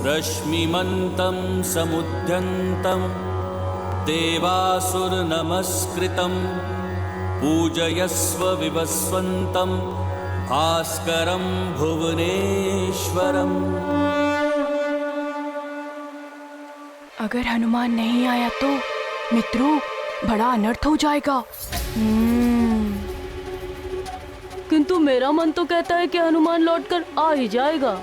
रश्मिमन्तं समुद्यन्तं देवासुरनमस्कृतं पूजयस्व विवस्वन्तं भास्करं भुवनेश्वरम्। अगर हनुमान नहीं आया तो मित्रों बड़ा अनर्थ हो जाएगा। किंतु मेरा मन तो कहता है कि हनुमान लौटकर आ ही जाएगा।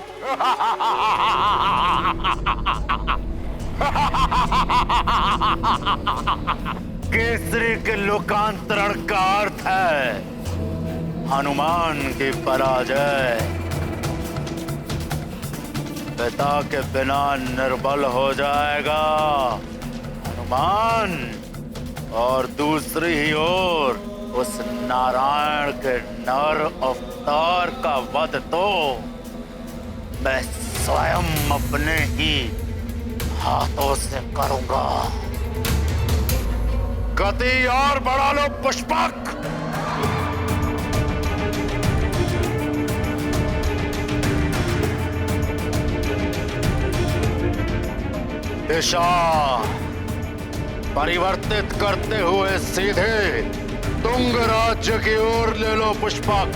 केसरी के लोकांतरण का अर्थ है हनुमान की पराजय। पिता के बिना निर्बल हो जाएगा हनुमान, और दूसरी ही ओर उस नारायण के नर अवतार का वध तो मैं स्वयं अपने ही हाथों से करूंगा। गति और बढ़ा लो पुष्पक। दिशा परिवर्तित करते हुए सीधे तुंग राज्य की ओर ले लो पुष्पक।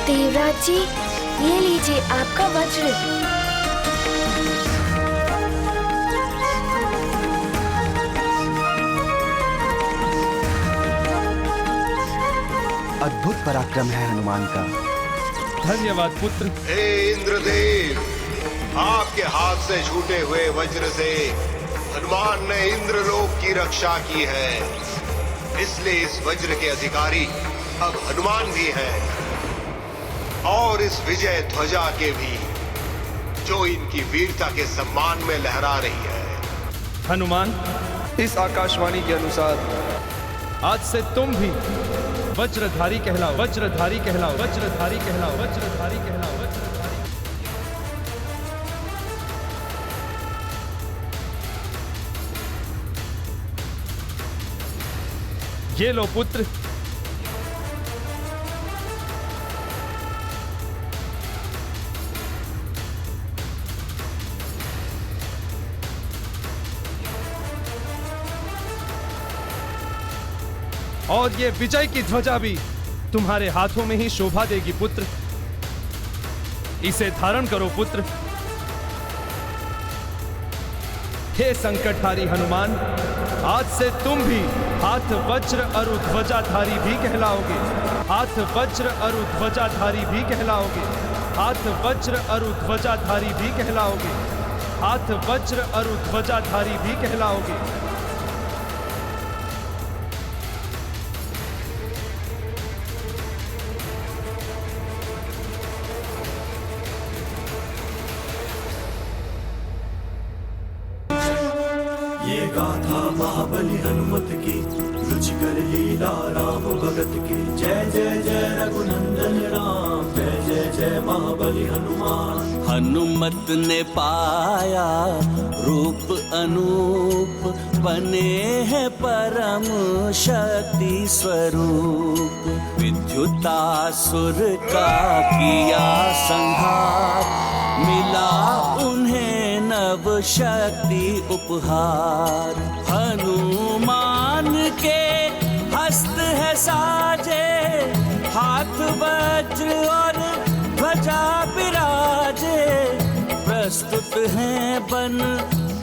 देवराज जी, ये लीजिए आपका वज्र। अद्भुत पराक्रम है हनुमान का। धन्यवाद पुत्र। हे इंद्रदेव, आपके हाथ से छूटे हुए वज्र से हनुमान ने इंद्रलोक की रक्षा की है, इसलिए इस वज्र के अधिकारी अब हनुमान भी हैं, और इस विजय ध्वजा के भी, जो इनकी वीरता के सम्मान में लहरा रही है। हनुमान, इस आकाशवाणी के अनुसार आज से तुम भी वज्रधारी कहलाओ, वज्रधारी कहलाओ, वज्रधारी कहलाओ, वज्रधारी कहलाओ, वज्रधारी। ये लो पुत्र, और ये विजय की ध्वजा भी तुम्हारे हाथों में ही शोभा देगी पुत्र। इसे धारण करो पुत्र। हे संकटहारी हनुमान, आज से तुम भी हाथ वज्र अरु ध्वजाधारी भी कहलाओगे। हाथ वज्र अरु ध्वजाधारी भी कहलाओगे। हाथ वज्र अरु ध्वजाधारी भी कहलाओगे। हाथ वज्र अरु ध्वजाधारी भी कहलाओगे। गाथा महाबली हनुमत की, रुचिकर लीला राम भगत की। जय जय जय रघुनंदन राम, जय जय जय महाबली हनुमान। हनुमत ने पाया रूप अनूप, बने हैं परम शक्ति स्वरूप। विद्युतासुर का किया संहार, मिला उन्हें नव शक्ति उपहार। हनुमान के हस्त है साजे, हाथ वज्र और ध्वजा विराजे। प्रस्तुत हैं बन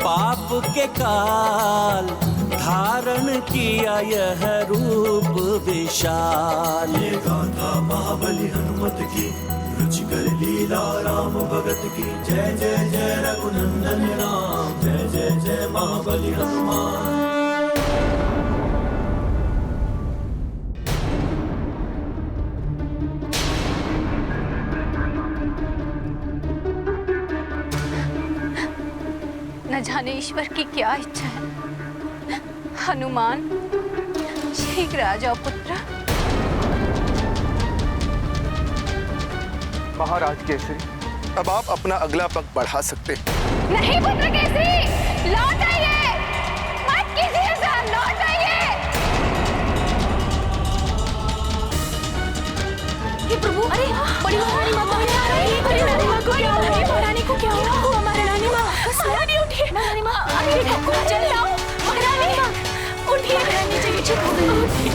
पाप के काल, धारण किया यह रूप विशाल। ये गाथा महाबली हनुमत की, रुचिकर लीला राम भगत की। जय जय जय रघुनंदन राम, जय जय जय महाबली हनुमान। न जाने ईश्वर की क्या इच्छा है। हनुमान, शीघ्र आ जाओ पुत्र। महाराज केसरी, अब आप अपना अगला पग बढ़ा सकते हैं। नहीं पुत्र केसरी, लौट आइए, मत कीजिए ऐसा, लौट आइए। हे प्रभु, अरे बड़ी महारानी माँ, बड़ी रानी माँ को क्या हुआ? महारानी को क्या हुआ? महारानी माँ, महारानी उठिए। महारानी माँ, अरे जल्दी आओ। महारानी माँ, उठिए। महारानी जी ठीक हो गई।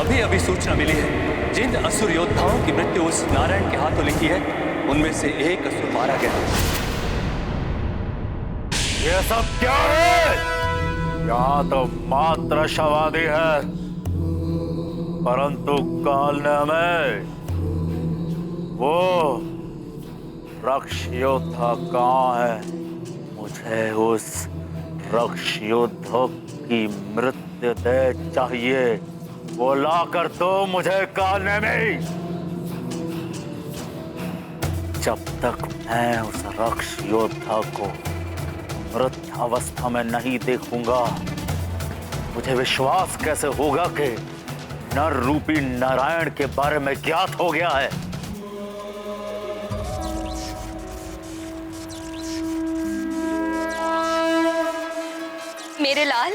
अभी अभी सूचना मिली है, जिन असुर योद्धाओं की मृत्यु उस नारायण के हाथों लिखी है, उनमें से एक असुर मारा गया। ये सब क्या है? यहाँ तो मात्र शवादी है, परंतु काल ने हमें वो रक्ष योद्धा कहाँ है? मुझे उस रक्ष योद्धा की मृत्यु दे चाहिए। वो लाकर दो मुझे कालने में। जब तक मैं उस रक्ष योद्धा को मृत अवस्था में नहीं देखूंगा, मुझे विश्वास कैसे होगा कि नर रूपी नारायण के बारे में ज्ञात हो गया है। मेरे लाल,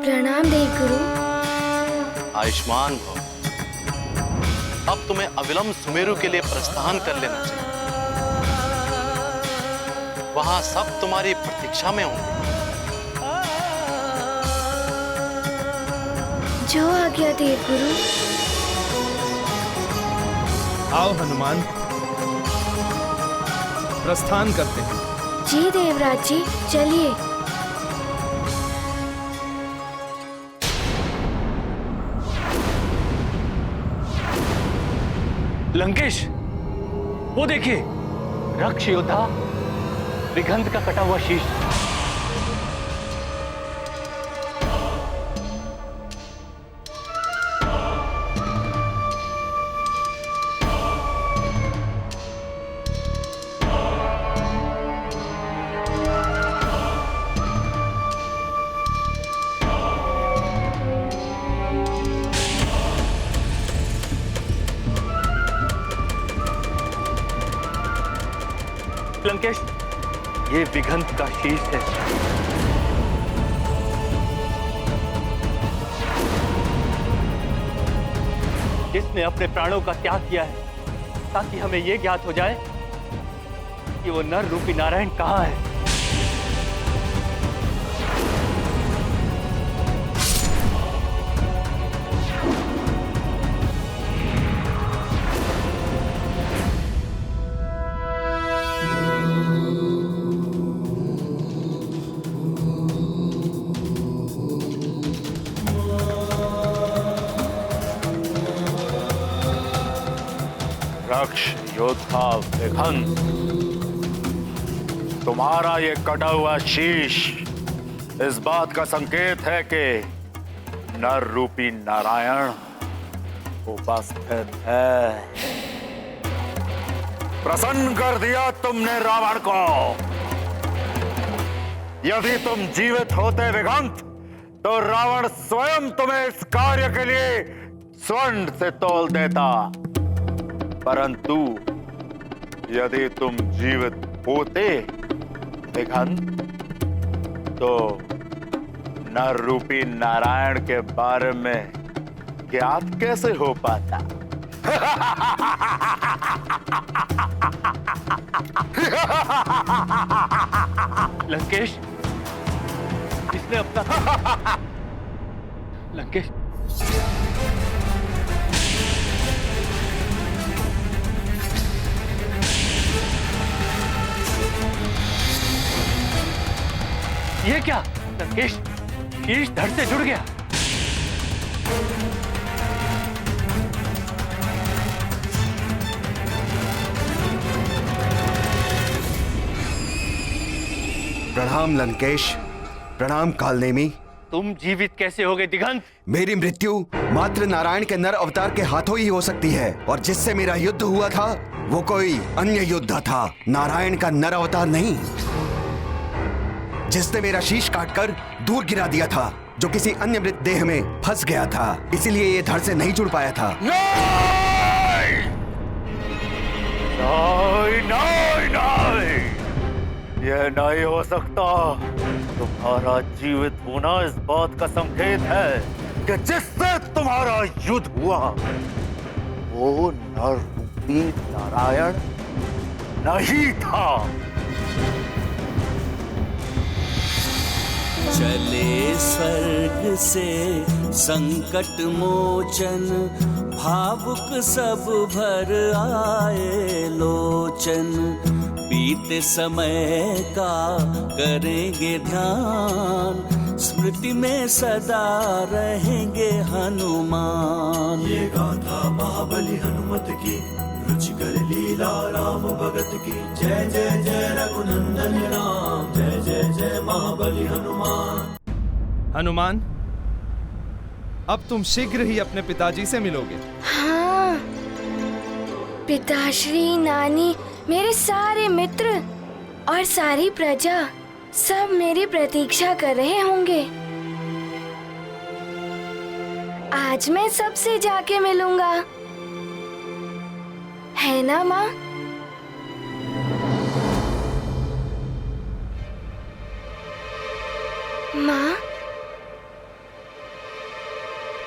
प्रणाम देवगुरु। आयुष्मान भव। अब तुम्हें अविलंब सुमेरु के लिए प्रस्थान कर लेना चाहिए। वहां सब तुम्हारी प्रतीक्षा में होंगे। जो आज्ञा देवगुरु। आओ हनुमान, प्रस्थान करते हैं। जी देवराज जी, चलिए। लंकेश, वो देखिए, रक्ष योद्धा विगंध का कटा हुआ शीश। देख लंकेश, ये विघंत का शीश है। जिसने अपने प्राणों का त्याग किया है ताकि हमें यह ज्ञात हो जाए कि वो नर रूपी नारायण कहाँ है। रक्ष योद्धा विघंत, तुम्हारा ये कटा हुआ शीश इस बात का संकेत है कि नर रूपी नारायण उपस्थित है। प्रसन्न कर दिया तुमने रावण को। यदि तुम जीवित होते विघंत, तो रावण स्वयं तुम्हें इस कार्य के लिए स्वर्ण से तोल देता। परंतु यदि तुम जीवित होते विघंत, तो नर रूपी नारायण के बारे में ज्ञात कैसे हो पाता? लंकेश, इसने अपना लंकेश, ये क्या? लंकेश, शीश धड़ से जुड़ गया। प्रणाम लंकेश, प्रणाम कालनेमी। तुम जीवित कैसे हो गए दिगंत? मेरी मृत्यु मात्र नारायण के नर अवतार के हाथों ही हो सकती है, और जिससे मेरा युद्ध हुआ था वो कोई अन्य योद्धा था, नारायण का नर अवतार नहीं, जिसने मेरा शीश काटकर दूर गिरा दिया था, जो किसी अन्य मृत देह में फंस गया था, इसीलिए ये धड़ से नहीं जुड़ पाया था। नहीं! नहीं, नहीं, नहीं! यह नहीं हो सकता। तुम्हारा जीवित होना इस बात का संकेत है कि जिससे तुम्हारा युद्ध हुआ वो नर रूपी नारायण नहीं था। चले स्वर्ग से संकट मोचन, भावुक सब भर आए लोचन। बीते समय का करेंगे ध्यान, स्मृति में सदा रहेंगे हनुमान। ये गाथा महाबली हनुमत की, रुचिकर लीला राम भगत की। जय जय जय रघुनंदन राम, जय जय जय महाबली हनुमान। हनुमान, अब तुम शीघ्र ही अपने पिताजी से मिलोगे। हाँ, पिताश्री, नानी, मेरे सारे मित्र और सारी प्रजा सब मेरी प्रतीक्षा कर रहे होंगे। आज मैं सबसे जाके मिलूंगा, है ना माँ? माँ,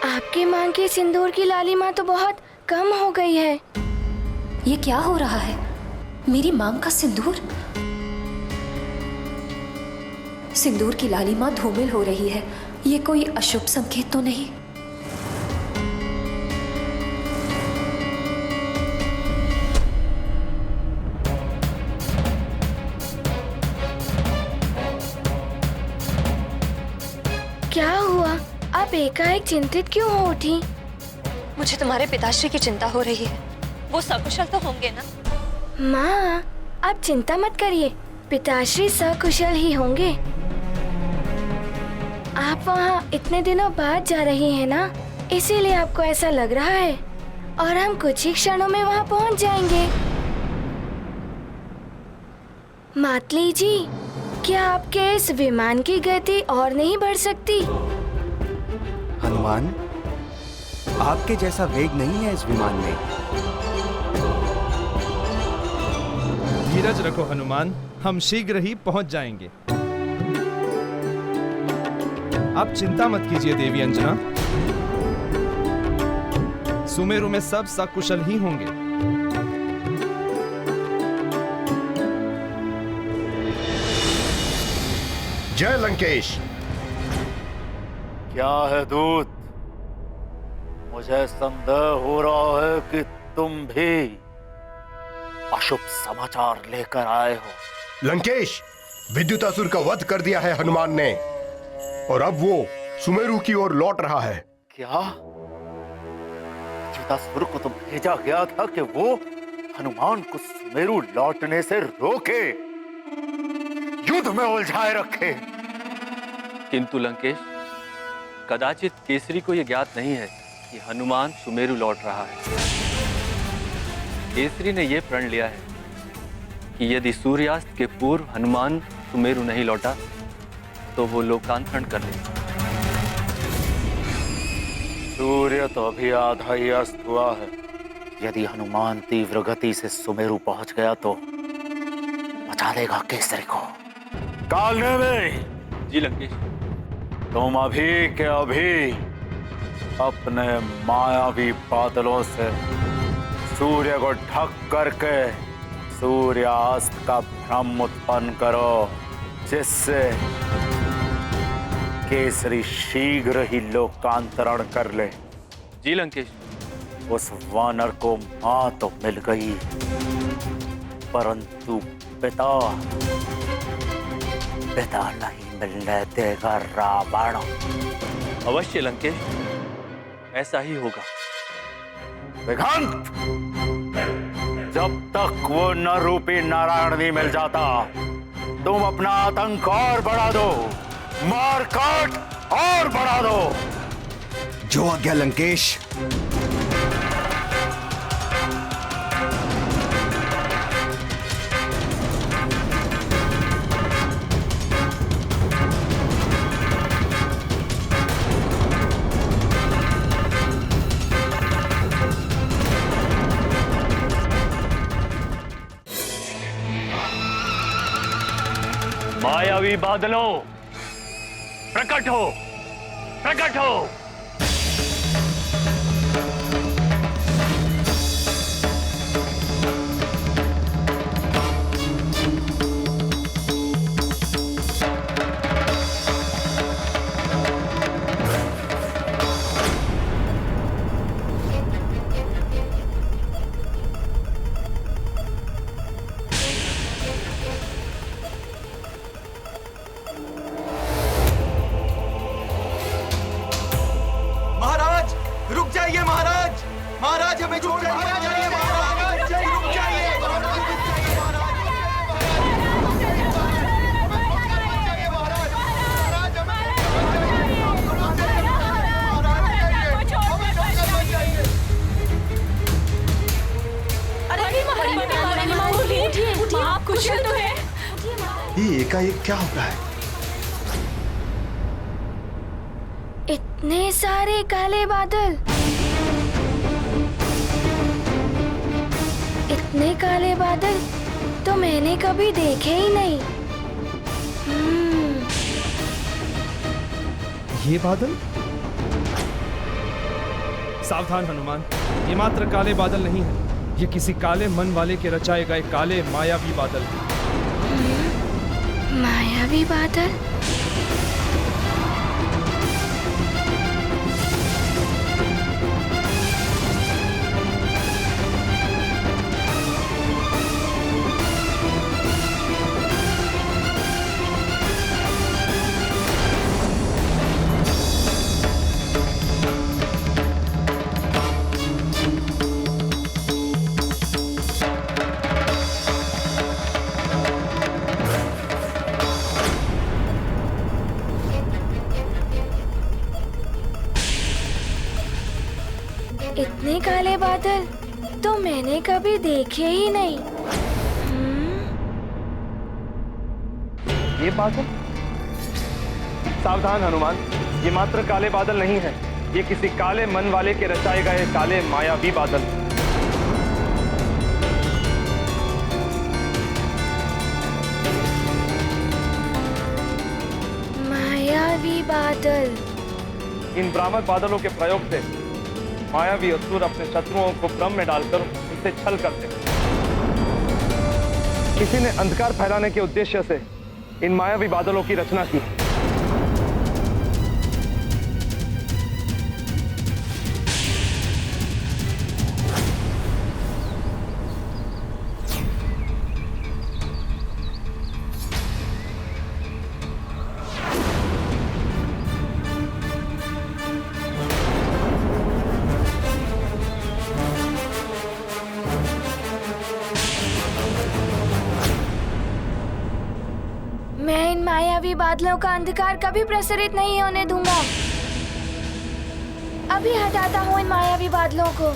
आपकी माँ की सिंदूर की लालिमा तो बहुत कम हो गई है। ये क्या हो रहा है? मेरी मांग का सिंदूर? सिंदूर की लालिमा धूमिल हो रही है। ये कोई अशुभ संकेत तो नहीं? क्या हुआ? आप एकाएक चिंतित क्यों हो उठी? मुझे तुम्हारे पिताश्री की चिंता हो रही है। वो सकुशल तो होंगे ना? माँ, आप चिंता मत करिए, पिताश्री सकुशल ही होंगे। आप वहाँ इतने दिनों बाद जा रही हैं ना, इसीलिए आपको ऐसा लग रहा है, और हम कुछ ही क्षणों में वहाँ पहुँच जाएंगे। मातली जी, क्या आपके इस विमान की गति और नहीं बढ़ सकती? हनुमान, आपके जैसा वेग नहीं है इस विमान में। धीरज रखो हनुमान, हम शीघ्र ही पहुंच जाएंगे। आप चिंता मत कीजिए देवी अंजना, सुमेरु में सब सकुशल ही होंगे। जय लंकेश। क्या है दूत? मुझे संदेह हो रहा है कि तुम भी अशुभ समाचार लेकर आए हो। लंकेश, विद्युतासुर का वध कर दिया है हनुमान ने, और अब वो सुमेरु की ओर लौट रहा है। क्या विद्युतासुर को तो भेजा गया था कि वो हनुमान को सुमेरु लौटने से रोके, युद्ध में उलझाए रखे। किंतु लंकेश, कदाचित केसरी को यह ज्ञात नहीं है कि हनुमान सुमेरु लौट रहा है। केसरी ने यह प्रण लिया है कि यदि सूर्यास्त के पूर्व हनुमान सुमेरु नहीं लौटा तो वो लोकांतरण कर लेगा। सूर्य तो अभी आधा ही अस्त हुआ है। यदि हनुमान तीव्र गति से सुमेरु पहुंच गया तो बचा देगा केसरी को। कालने में जी लंकेश, तुम अभी के अभी अपने मायावी बादलों से सूर्य को ढक करके सूर्यास्त का भ्रम उत्पन्न करो, जिससे केसरी शीघ्र ही लोकांतरण कर ले। जी लंकेश। उस वानर को मां तो मिल गई, परंतु पिता नहीं मिलने देगा रावण। अवश्य लंकेश, ऐसा ही होगा। विघंत, जब तक वो न रूपी नारायण नहीं मिल जाता तुम अपना आतंक और बढ़ा दो, मार काट और बढ़ा दो। जो आज्ञा लंकेश। मायावी बादलों, प्रकट हो, प्रकट हो। महाराज हमें छोड़ जाइए, महाराज रुक जाइए। आप कुशल तो हैं? ये एकाएक क्या हो रहा है? इतने सारे काले बादल, इतने काले बादल तो मैंने कभी देखे ही नहीं। ये बादल? सावधान हनुमान, ये मात्र काले बादल नहीं है, ये किसी काले मन वाले के रचाए गए काले मायावी बादल। मायावी बादल? इतने काले बादल तो मैंने कभी देखे ही नहीं। ये बादल? सावधान हनुमान, ये मात्र काले बादल नहीं है, ये किसी काले मन वाले के रचाए गए काले मायावी बादल। बादल। इन भ्रामक बादलों के प्रयोग से मायावी असुर अपने शत्रुओं को भ्रम में डालकर उनसे छल करते हैं। किसी ने अंधकार फैलाने के उद्देश्य से इन मायावी बादलों की रचना की। मैं इन मायावी बादलों का अंधकार कभी प्रसरित नहीं होने दूंगा। अभी हटाता हूँ इन मायावी बादलों को।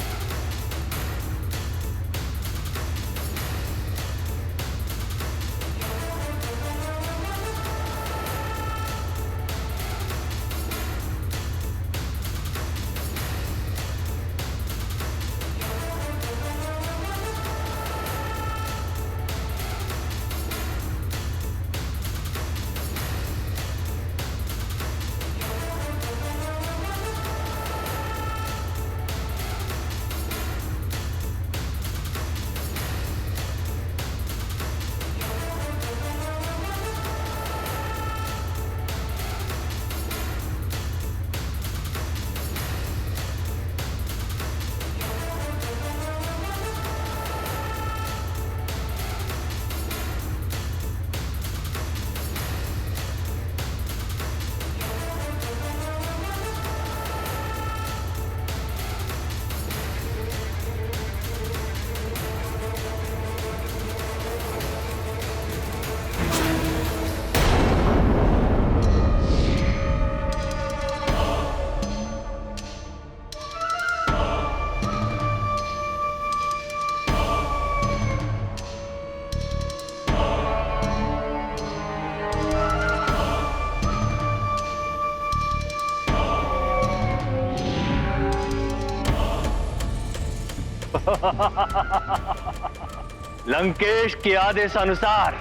लंकेश के आदेश अनुसार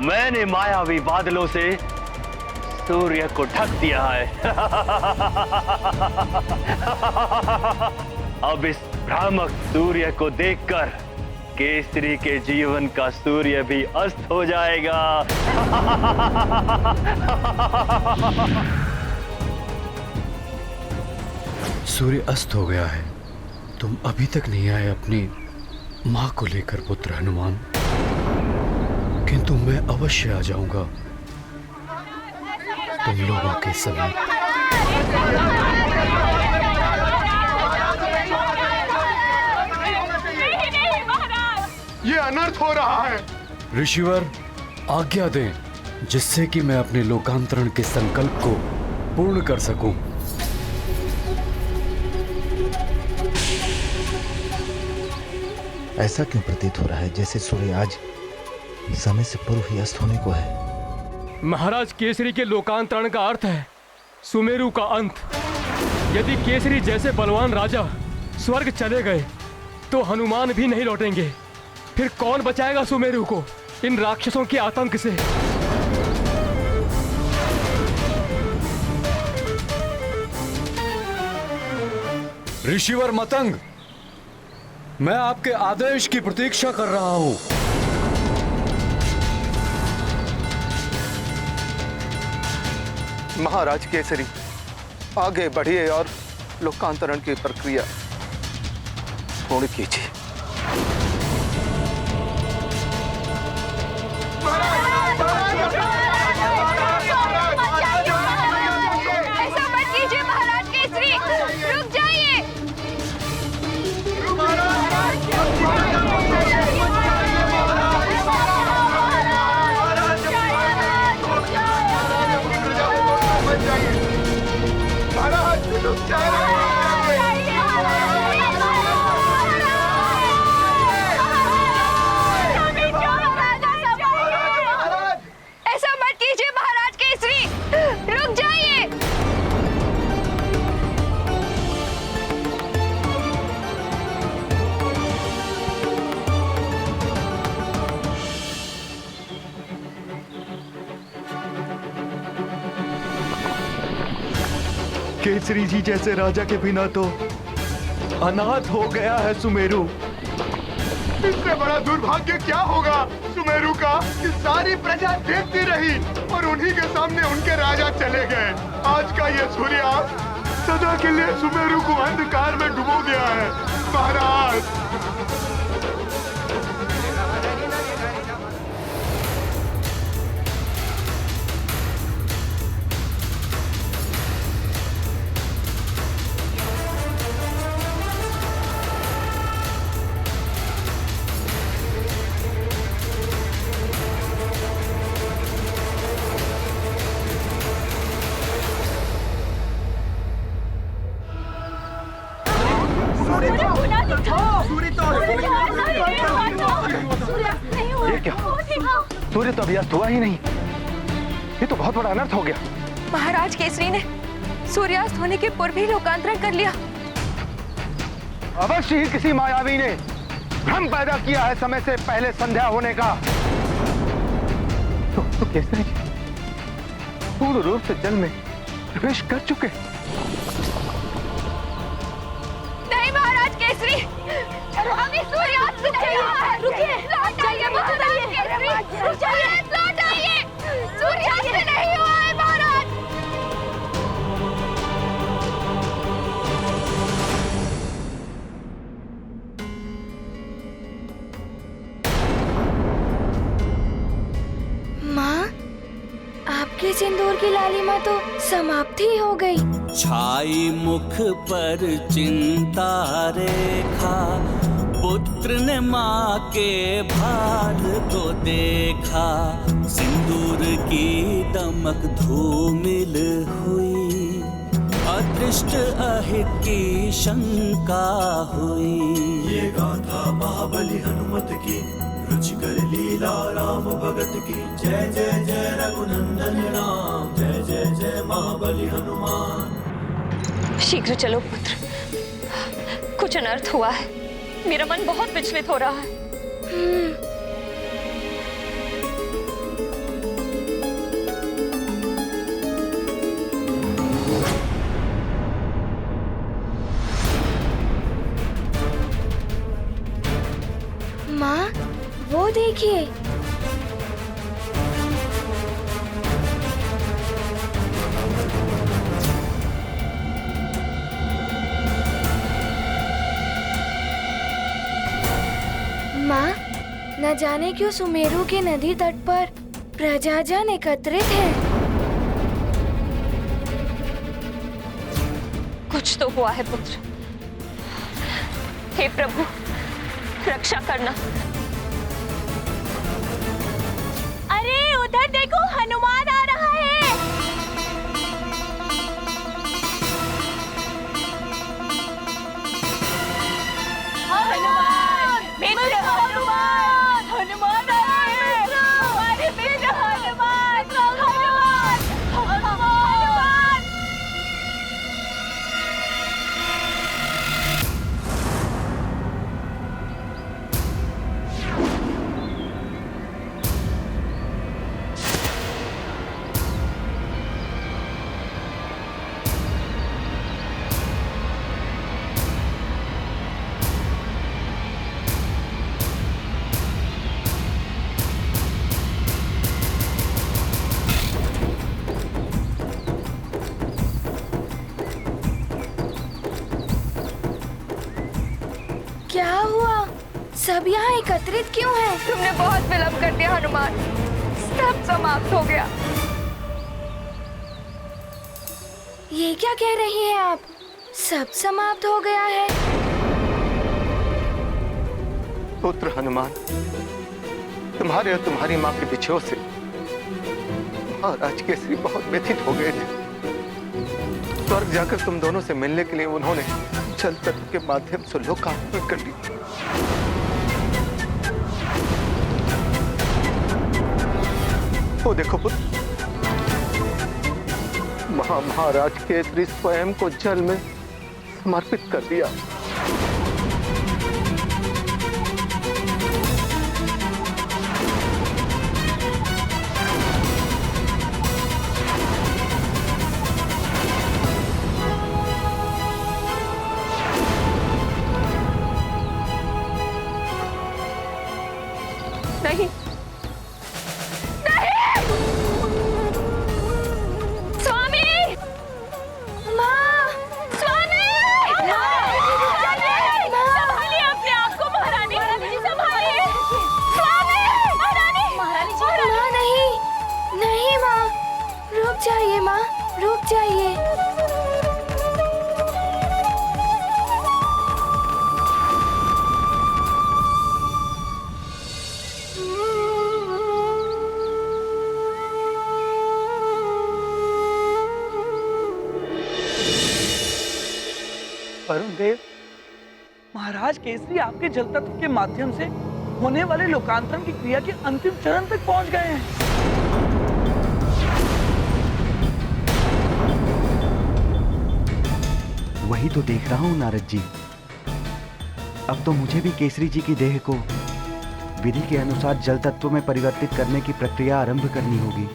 मैंने मायावी बादलों से सूर्य को ढक दिया है। अब इस भ्रामक सूर्य को देखकर केसरी के जीवन का सूर्य भी अस्त हो जाएगा। सूर्य अस्त हो गया है। तुम अभी तक नहीं आए अपनी मां को लेकर पुत्र हनुमान, किंतु मैं अवश्य आ जाऊंगा तुम लोगों के समीप। ये अनर्थ हो रहा है। ऋषिवर आज्ञा दें जिससे कि मैं अपने लोकांतरण के संकल्प को पूर्ण कर सकूं। ऐसा क्यों प्रतीत हो रहा है जैसे सूर्य आज समय से पूर्व ही अस्त होने को है? महाराज, केसरी के लोकांतरण का अर्थ है सुमेरु का अंत। यदि केसरी जैसे बलवान राजा स्वर्ग चले गए तो हनुमान भी नहीं लौटेंगे। फिर कौन बचाएगा सुमेरु को इन राक्षसों के आतंक से? ऋषिवर मतंग, मैं आपके आदेश की प्रतीक्षा कर रहा हूं। महाराज केसरी, आगे बढ़िए और लोकांतरण की प्रक्रिया पूर्ण कीजिए। ऐसा मत कीजिए महाराज केसरी, रुक जाइए। केसरी जी जैसे राजा के बिना तो अनाथ हो गया है सुमेरु। इससे बड़ा दुर्भाग्य क्या होगा सुमेरु का कि सारी प्रजा देखती रही और उन्हीं के सामने उनके राजा चले गए। आज का ये सूर्यास्त सदा के लिए सुमेरु को अंधकार में डुबो दिया है महाराज। ये क्या? सूर्य तो अभी अस्त हुआ ही नहीं। ये तो बहुत बड़ा अनर्थ हो गया। महाराज केसरी ने सूर्यास्त होने के पूर्व ही लोकांतरण कर लिया। अवश्य ही किसी मायावी ने भ्रम पैदा किया है समय से पहले संध्या होने का। तो केसरी जी पूर्ण रूप से जल में प्रवेश कर चुके। नहीं महाराज केसरी, अभी सूर्यास्त नहीं हुआ है। रुकिए, लौट आइए महाराज केसरी, लौट आइए, सूर्यास्त नहीं हुआ है महाराज। माँ, आपके सिंदूर की लालिमा तो समाप्ति हो गई। छाई मुख पर चिंता रेखा, पुत्र ने माँ के भाल को देखा। सिंदूर की दमक धूमिल हुई, अदृष्ट अहित की शंका हुई। ये गाथा महाबली हनुमत की, रुचिकर लीला राम भगत की। जय जय जय रघुनंदन राम, जय जय जय महाबली हनुमान। शीघ्र चलो पुत्र, कुछ अनर्थ हुआ है। मेरा मन बहुत विचलित हो रहा है। माँ, वो देखिए। माँ, न जाने क्यों सुमेरु के नदी तट पर प्रजाजन एकत्रित है। कुछ तो हुआ है पुत्र। हे प्रभु, रक्षा करना। अरे उधर देखो, हनुमान आ रहा है। हनुमान, मित्र हनुमान, हनुमान आए हैं। हमारे मित्र हनुमान, हनुमान, हनुमान। क्या हुआ? सब यहाँ एकत्रित क्यों हैं? तुमने बहुत विलंब कर दिया हनुमान, सब समाप्त हो गया। ये क्या कह रही हैं आप? सब समाप्त हो गया है? पुत्र हनुमान, तुम्हारे और तुम्हारी माँ के बिछोह से महाराज केसरी बहुत व्यथित हो गए थे। स्वर्ग जाकर तुम दोनों से मिलने के लिए उन्होंने जल तत्व के माध्यम से लोकार्पण कर दी। वो देखो पुत्र, महाराज केसरी स्वयं को जल में समर्पित कर दिया। नहीं नहीं स्वामी माँ स्वामी संभालिए अपने आप को महारानी संभालिए स्वामी महारानी माँ नहीं नहीं माँ रुक जाइए माँ रुक जाइए। वरुण देव, महाराज केसरी आपके जल तत्व के माध्यम से होने वाले लोकांतरण की क्रिया के अंतिम चरण तक पहुंच गए हैं। वही तो देख रहा हूँ नारद जी। अब तो मुझे भी केसरी जी की देह को विधि के अनुसार जल तत्व में परिवर्तित करने की प्रक्रिया आरंभ करनी होगी।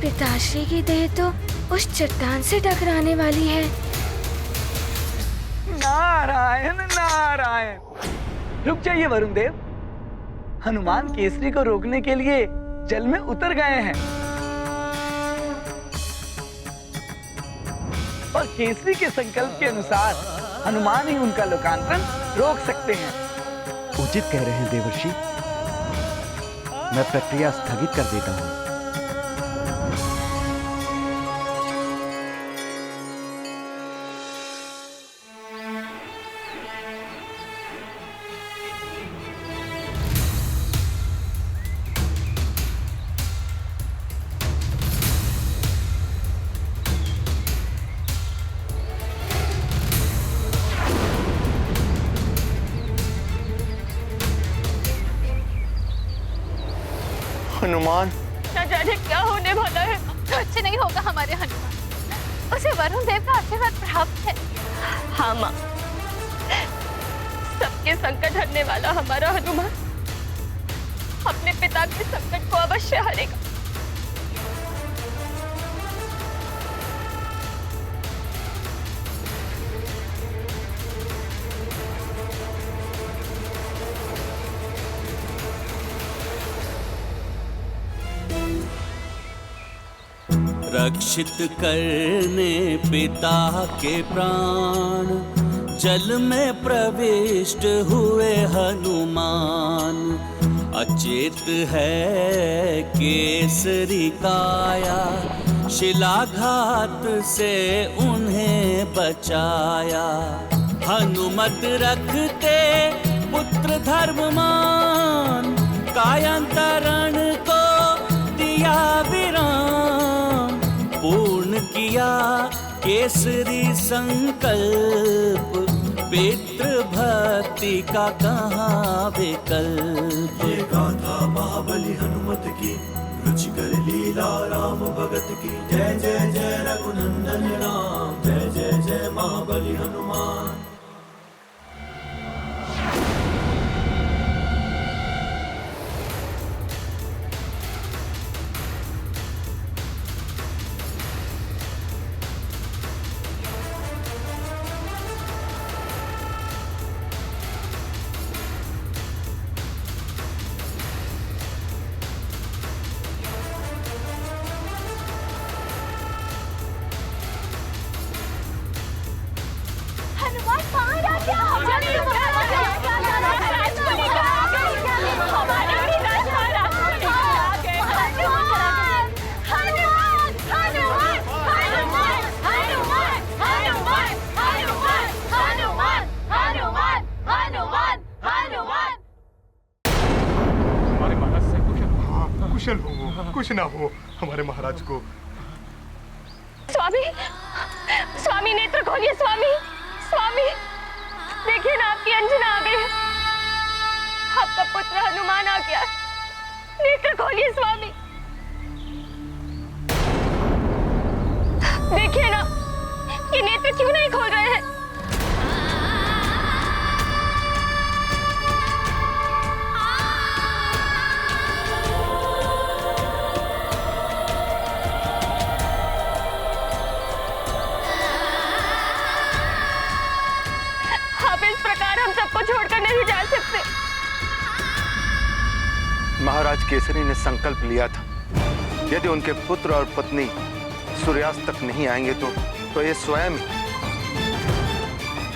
पिताश्री की देह तो उस चट्टान से टकराने वाली है। नारायण नारायण। रुक जाइए वरुण देव, हनुमान केसरी को रोकने के लिए जल में उतर गए हैं और केसरी के संकल्प के अनुसार हनुमान ही उनका लोकांतरण रोक सकते हैं। उचित कह रहे हैं देवर्षि, मैं प्रक्रिया स्थगित कर देता हूँ। हनुमान, न जाने क्या होने वाला है। कुछ नहीं होगा हमारे हनुमान, उसे वरुण देव का आशीर्वाद प्राप्त है। हाँ माँ, सबके संकट हरने वाला हमारा हनुमान अपने पिता के संकट को अवश्य हरेगा। रक्षित करने पिता के प्राण, जल में प्रविष्ट हुए हनुमान। अचेत है केसरी काया, शिलाघात से उन्हें बचाया। हनुमत रखते पुत्र धर्ममान, कायांतरण को दिया विराम। पूर्ण किया केसरी संकल्प, पितृ भक्ति का कहाँ विकल्प। ये गाथा महाबली हनुमत की, रुचिकर लीला राम भगत की। जय जय जय रघुनंदन राम, जय जय जय महाबली हनुमान। कुशल हो वो, कुछ ना हो हमारे महाराज को। स्वामी, स्वामी नेत्र खोलिए स्वामी। स्वामी देखिए ना, आपकी अंजना आ गई है। आपका पुत्र हनुमान आ गया। नेत्र खोलिए स्वामी। देखिए ना, ये नेत्र क्यों नहीं खोल रहे हैं? छोड़कर नहीं जा सकते। महाराज केसरी ने संकल्प लिया था, यदि उनके पुत्र और पत्नी सूर्यास्त तक नहीं आएंगे तो ये स्वयं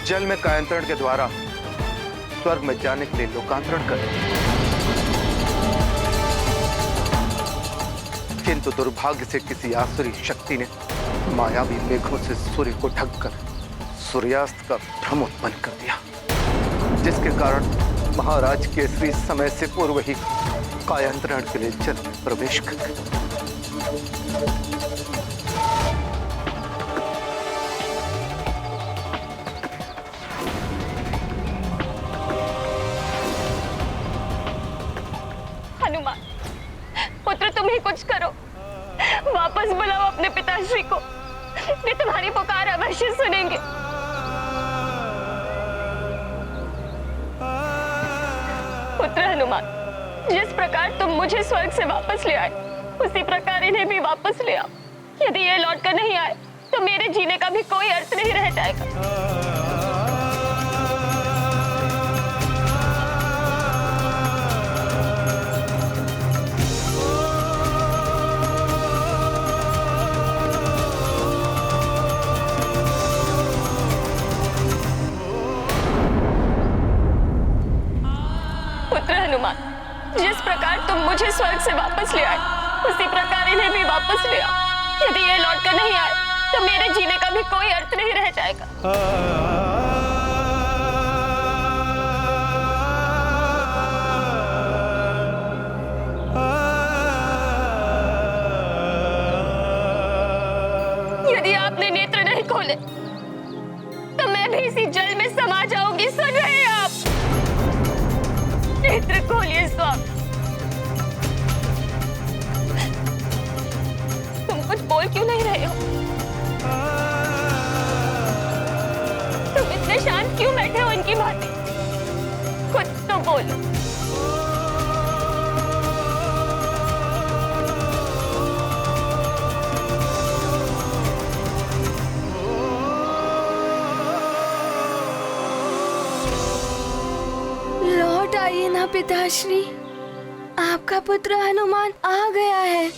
जल में कायांतरण के द्वारा स्वर्ग में जाने के लिए लोकांतरण करेंगे। किंतु दुर्भाग्य से किसी आसुरी शक्ति ने मायावी मेघों से सूर्य को ढककर सूर्यास्त का भ्रम उत्पन्न कर दिया, जिसके कारण महाराज केसरी समय से पूर्व ही कायांतरण के लिए जल में प्रवेश कर गए। हनुमान पुत्र, तुम ही कुछ करो। वापस बुलाओ अपने पिताश्री को, वे तुम्हारी पुकार अवश्य सुनेंगे। पुत्र हनुमान, जिस प्रकार तुम मुझे स्वर्ग से वापस ले आए, उसी प्रकार इन्हें भी वापस ले आओ। यदि ये लौट कर नहीं आए तो मेरे जीने का भी कोई अर्थ नहीं रह जाएगा। हनुमान, जिस प्रकार तुम मुझे स्वर्ग से वापस ले आए, उसी प्रकार इन्हें भी वापस ले आओ। यदि ये लौट कर नहीं आए तो मेरे जीने का भी कोई अर्थ नहीं रह जाएगा। यदि आपने नेत्र नहीं खोले तो मैं भी इसी जल में समा जाऊंगी। सुन रहे हैं आप? नेत्र खोलिए स्वामी। तुम कुछ बोल क्यों नहीं रहे हो? तुम इतने शांत क्यों बैठे हो इनकी भांति? कुछ तो बोलो। पिताश्री, आपका पुत्र हनुमान आ गया है।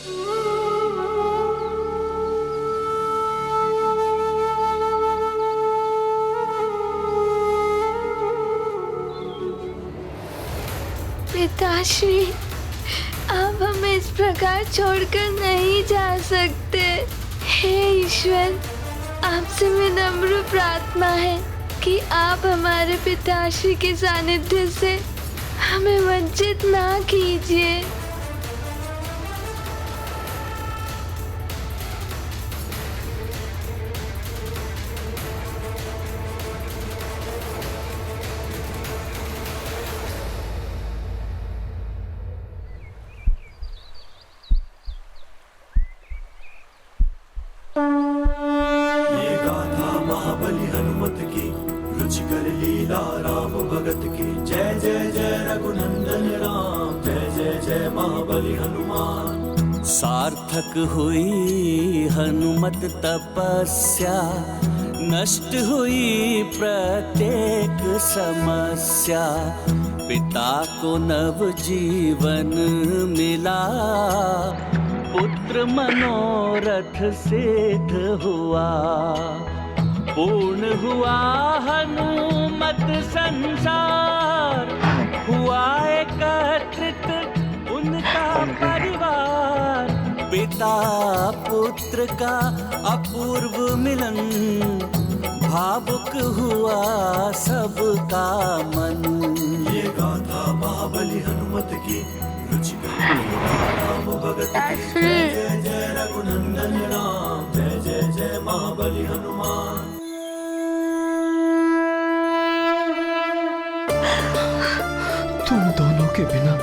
पिताश्री, आप हमें इस प्रकार छोड़कर नहीं जा सकते। हे ईश्वर, आपसे विनम्र प्रार्थना है कि आप हमारे पिताश्री के सानिध्य से हमें वंचित ना कीजिए। ये गाथा महाबली हनुमत की, रुचिकर लीला राम भगत की। जय जय जय रघुनंदन राम, जय जय जय महाबली हनुमान। सार्थक हुई हनुमत तपस्या, नष्ट हुई प्रत्येक समस्या। पिता को नव जीवन मिला, पुत्र मनोरथ सिद्ध हुआ। पूर्ण हुआ हनुमत संसार, हुआ एकत्रित उनका परिवार। पिता पुत्र का अपूर्व मिलन, भावुक हुआ सबका मन। ये गाथा महाबली हनुमत की, रुचिकर राम भगत की। जय जय जय रघुनंदन राम, जय जय जय महाबली हनुमान। तुम दोनों के बिना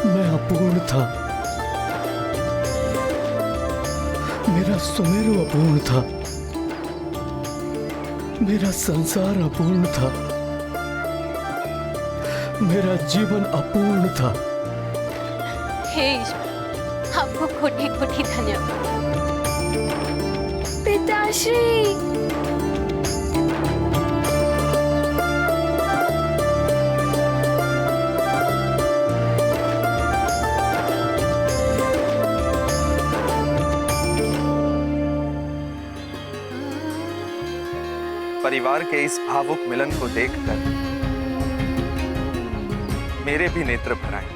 मैं अपूर्ण था। मेरा सुमेरु अपूर्ण था, मेरा संसार अपूर्ण था, मेरा जीवन अपूर्ण था। हे ईश्वर, आपको कोटि कोटि धन्यवाद। पिताश्री, परिवार के इस भावुक मिलन को देखकर मेरे भी नेत्र भर आए।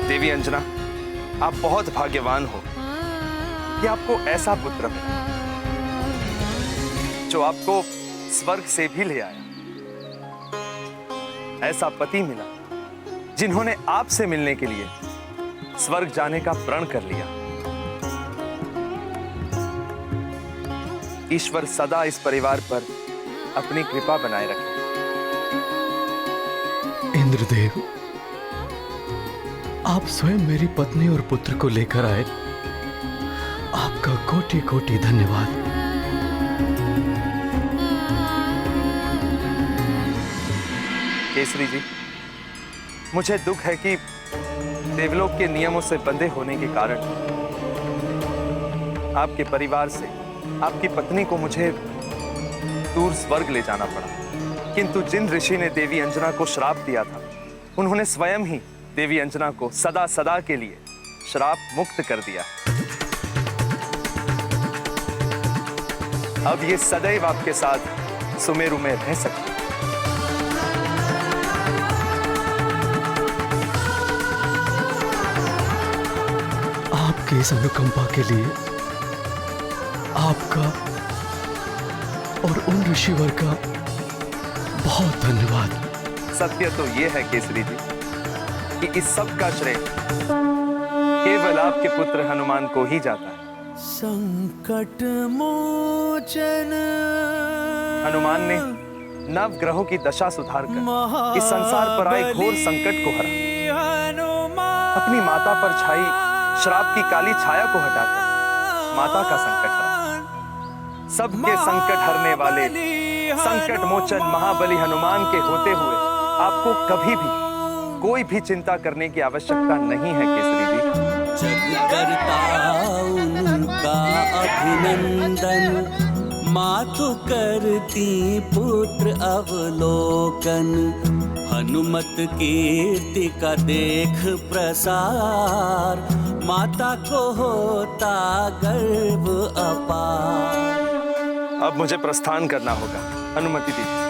देवी अंजना, आप बहुत भाग्यवान हो कि आपको ऐसा पुत्र मिला जो आपको स्वर्ग से भी ले आया। ऐसा पति मिला जिन्होंने आपसे मिलने के लिए स्वर्ग जाने का प्रण कर लिया। ईश्वर सदा इस परिवार पर अपनी कृपा बनाए रखे। इंद्रदेव, आप स्वयं मेरी पत्नी और पुत्र को लेकर आए, आपका कोटि कोटि धन्यवाद। केसरी जी, मुझे दुख है कि देवलोक के नियमों से बंधे होने के कारण आपके परिवार से आपकी पत्नी को मुझे दूर स्वर्ग ले जाना पड़ा। किंतु जिन ऋषि ने देवी अंजना को श्राप दिया था, उन्होंने स्वयं ही देवी अंजना को सदा सदा के लिए श्राप मुक्त कर दिया। अब ये सदैव आपके साथ सुमेरु में रह सकती है। आपकी इस अनुकंपा के लिए आपका और उन ऋषिवर का बहुत धन्यवाद। सत्य तो यह है केसरी जी कि इस सब का श्रेय केवल आपके पुत्र हनुमान को ही जाता है। संकट मोचन हनुमान ने नव ग्रहों की दशा सुधारकर इस संसार पर आए घोर संकट को हरा। अपनी माता पर छाई श्राप की काली छाया को हटाकर माता का संकट हरा। सबके संकट हरने वाले संकट मोचन महाबली हनुमान के होते हुए आपको कभी भी कोई भी चिंता करने की आवश्यकता नहीं है केसरी जी। जग करता उनका अभिनंदन, माथु करती पुत्र अवलोकन, हनुमत कीर्ति का देख प्रसार, माता को होता गर्व अपार। अब मुझे प्रस्थान करना होगा, अनुमति दीजिए।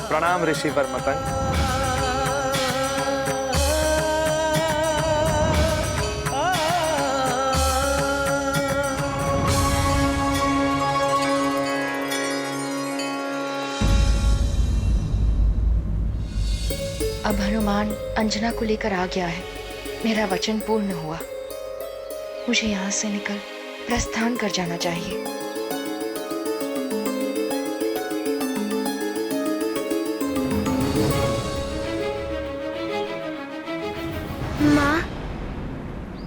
प्रणाम ऋषि वर्मतंग। अब हनुमान अंजना को लेकर आ गया है। मेरा वचन पूर्ण हुआ। मुझे यहाँ से निकल प्रस्थान कर जाना चाहिए। माँ,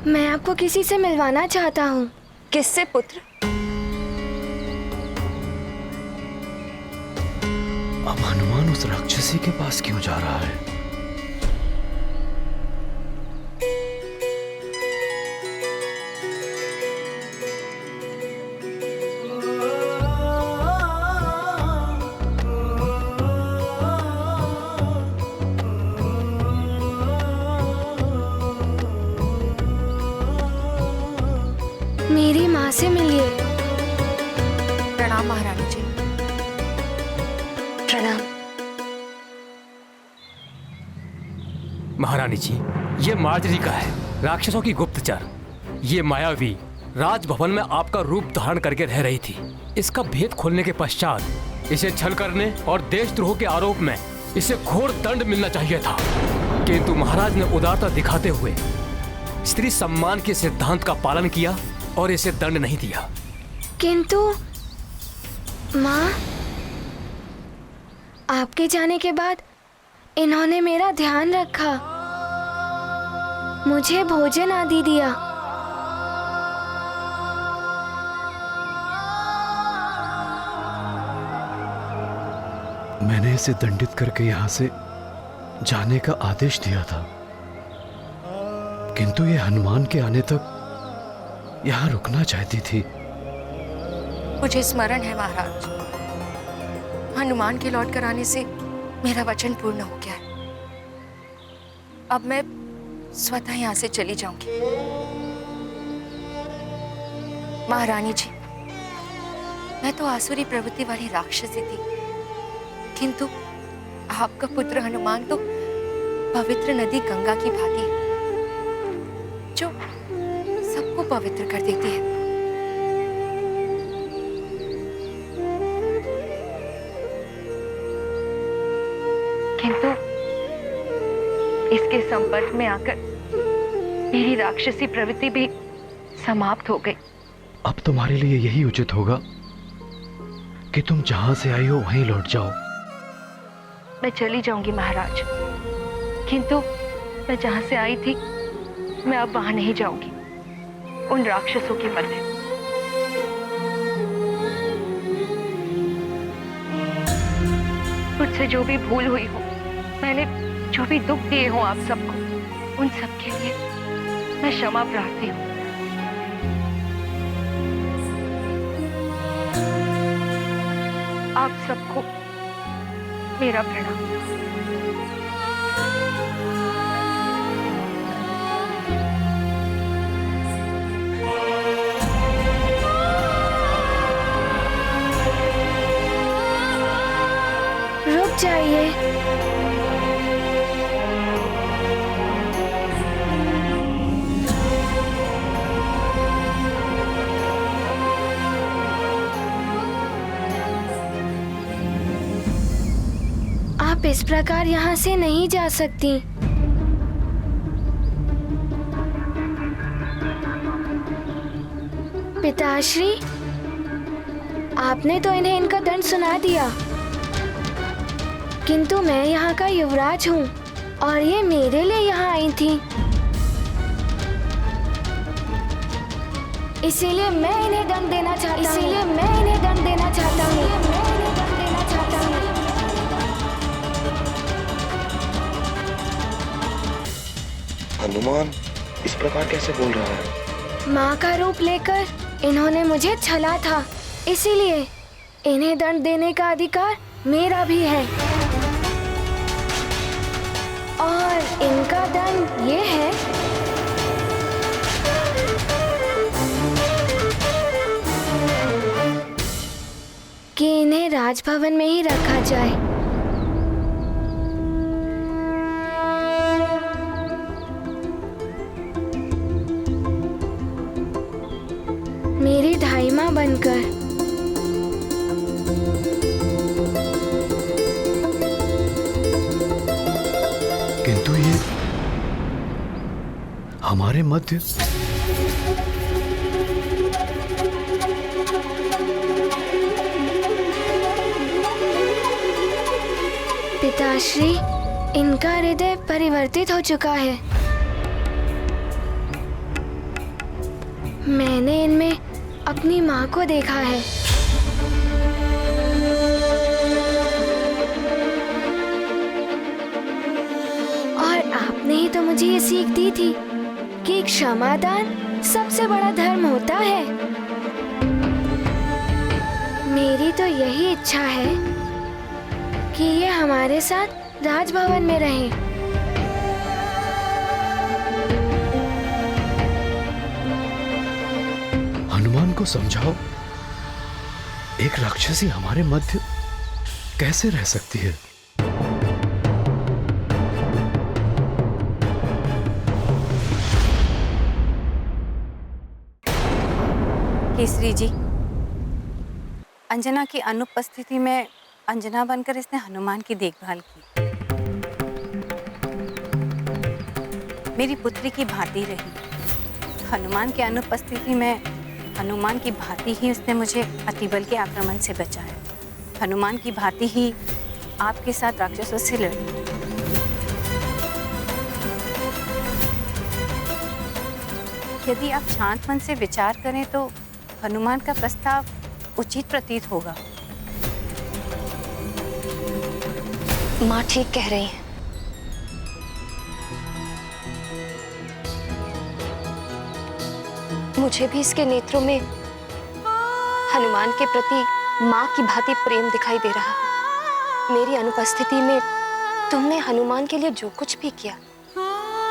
मैं आपको किसी से मिलवाना चाहता हूँ। किससे पुत्र? अब हनुमान उस राक्षसी के पास क्यों जा रहा है? मेरी माँ से मिलिए। प्रणाम महारानी जी। प्रणाम। महारानी जी, ये मार्जरी का है, राक्षसों की गुप्तचर। ये मायावी राजभवन में आपका रूप धारण करके रह रही थी। इसका भेद खोलने के पश्चात इसे छल करने और देशद्रोह के आरोप में इसे घोर दंड मिलना चाहिए था, किंतु महाराज ने उदारता दिखाते हुए स्त्री सम्मान के सिद्धांत का पालन किया और इसे दंड नहीं दिया। किंतु माँ, आपके जाने के बाद इन्होंने मेरा ध्यान रखा, मुझे भोजन आदि दिया। मैंने इसे दंडित करके यहाँ से जाने का आदेश दिया था, किंतु ये हनुमान के आने तक यहाँ रुकना चाहती थी। मुझे स्मरण है महाराज, हनुमान के लौट कर आने से मेरा वचन पूर्ण हो गया है। अब मैं स्वतः यहाँ से चली जाऊंगी। महारानी जी, मैं तो आसुरी प्रवृत्ति वाली राक्षसी थी, किंतु आपका पुत्र हनुमान तो पवित्र नदी गंगा की भांति है, जो सबको पवित्र कर देती है। किंतु इसके संपर्क में आकर मेरी राक्षसी प्रवृत्ति भी समाप्त हो गई। अब तुम्हारे लिए यही उचित होगा कि तुम जहां से आई हो वहीं लौट जाओ। मैं चली जाऊंगी महाराज, किंतु मैं जहां से आई थी मैं अब वहां नहीं जाऊंगी, उन राक्षसों के मध्य। मुझसे जो भी भूल हुई हो, मैंने जो भी दुख दिए हो आप सबको, उन सब के लिए मैं क्षमा प्रार्थी हूँ। आप सबको मेरा प्रणाम। रुक जाइए। आप इस प्रकार यहाँ से नहीं जा सकती। पिताश्री, आपने तो इन्हें इनका दंड सुना दिया, किंतु मैं यहाँ का युवराज हूँ और ये मेरे लिए यहाँ आई थी, इसीलिए मैं इन्हें दंड देना चाहता हूँ। हनुमान इस प्रकार कैसे बोल रहा है? माँ का रूप लेकर इन्होंने मुझे छला था, इसीलिए इन्हें दंड देने का अधिकार मेरा भी है। और इनका दंड ये है कि इन्हें राजभवन में ही रखा जाए। मेरी ढाई माँ बनकर। किंतु ये हमारे मध्य पिताश्री, इनका हृदय परिवर्तित हो चुका है। मैंने इनमें अपनी माँ को देखा है। और आपने ही तो मुझे ये सीख दी थी कि क्षमादान सबसे बड़ा धर्म होता है। मेरी तो यही इच्छा है कि ये हमारे साथ राजभवन में रहें। हनुमान को समझाओ, एक राक्षसी हमारे मध्य कैसे रह सकती है? केसरी जी, अंजना की अनुपस्थिति में अंजना बनकर इसने हनुमान की देखभाल की। मेरी पुत्री की भांति रही। हनुमान की अनुपस्थिति में हनुमान की भांति ही उसने मुझे अतिबल के आक्रमण से बचाया। हनुमान की भांति ही आपके साथ राक्षसों से लड़ी। यदि आप शांत मन से विचार करें तो हनुमान का प्रस्ताव उचित प्रतीत होगा। माँ ठीक कह रही है। मुझे भी इसके नेत्रों में हनुमान के प्रति माँ की भांति प्रेम दिखाई दे रहा है। मेरी अनुपस्थिति में तुमने हनुमान के लिए जो कुछ भी किया,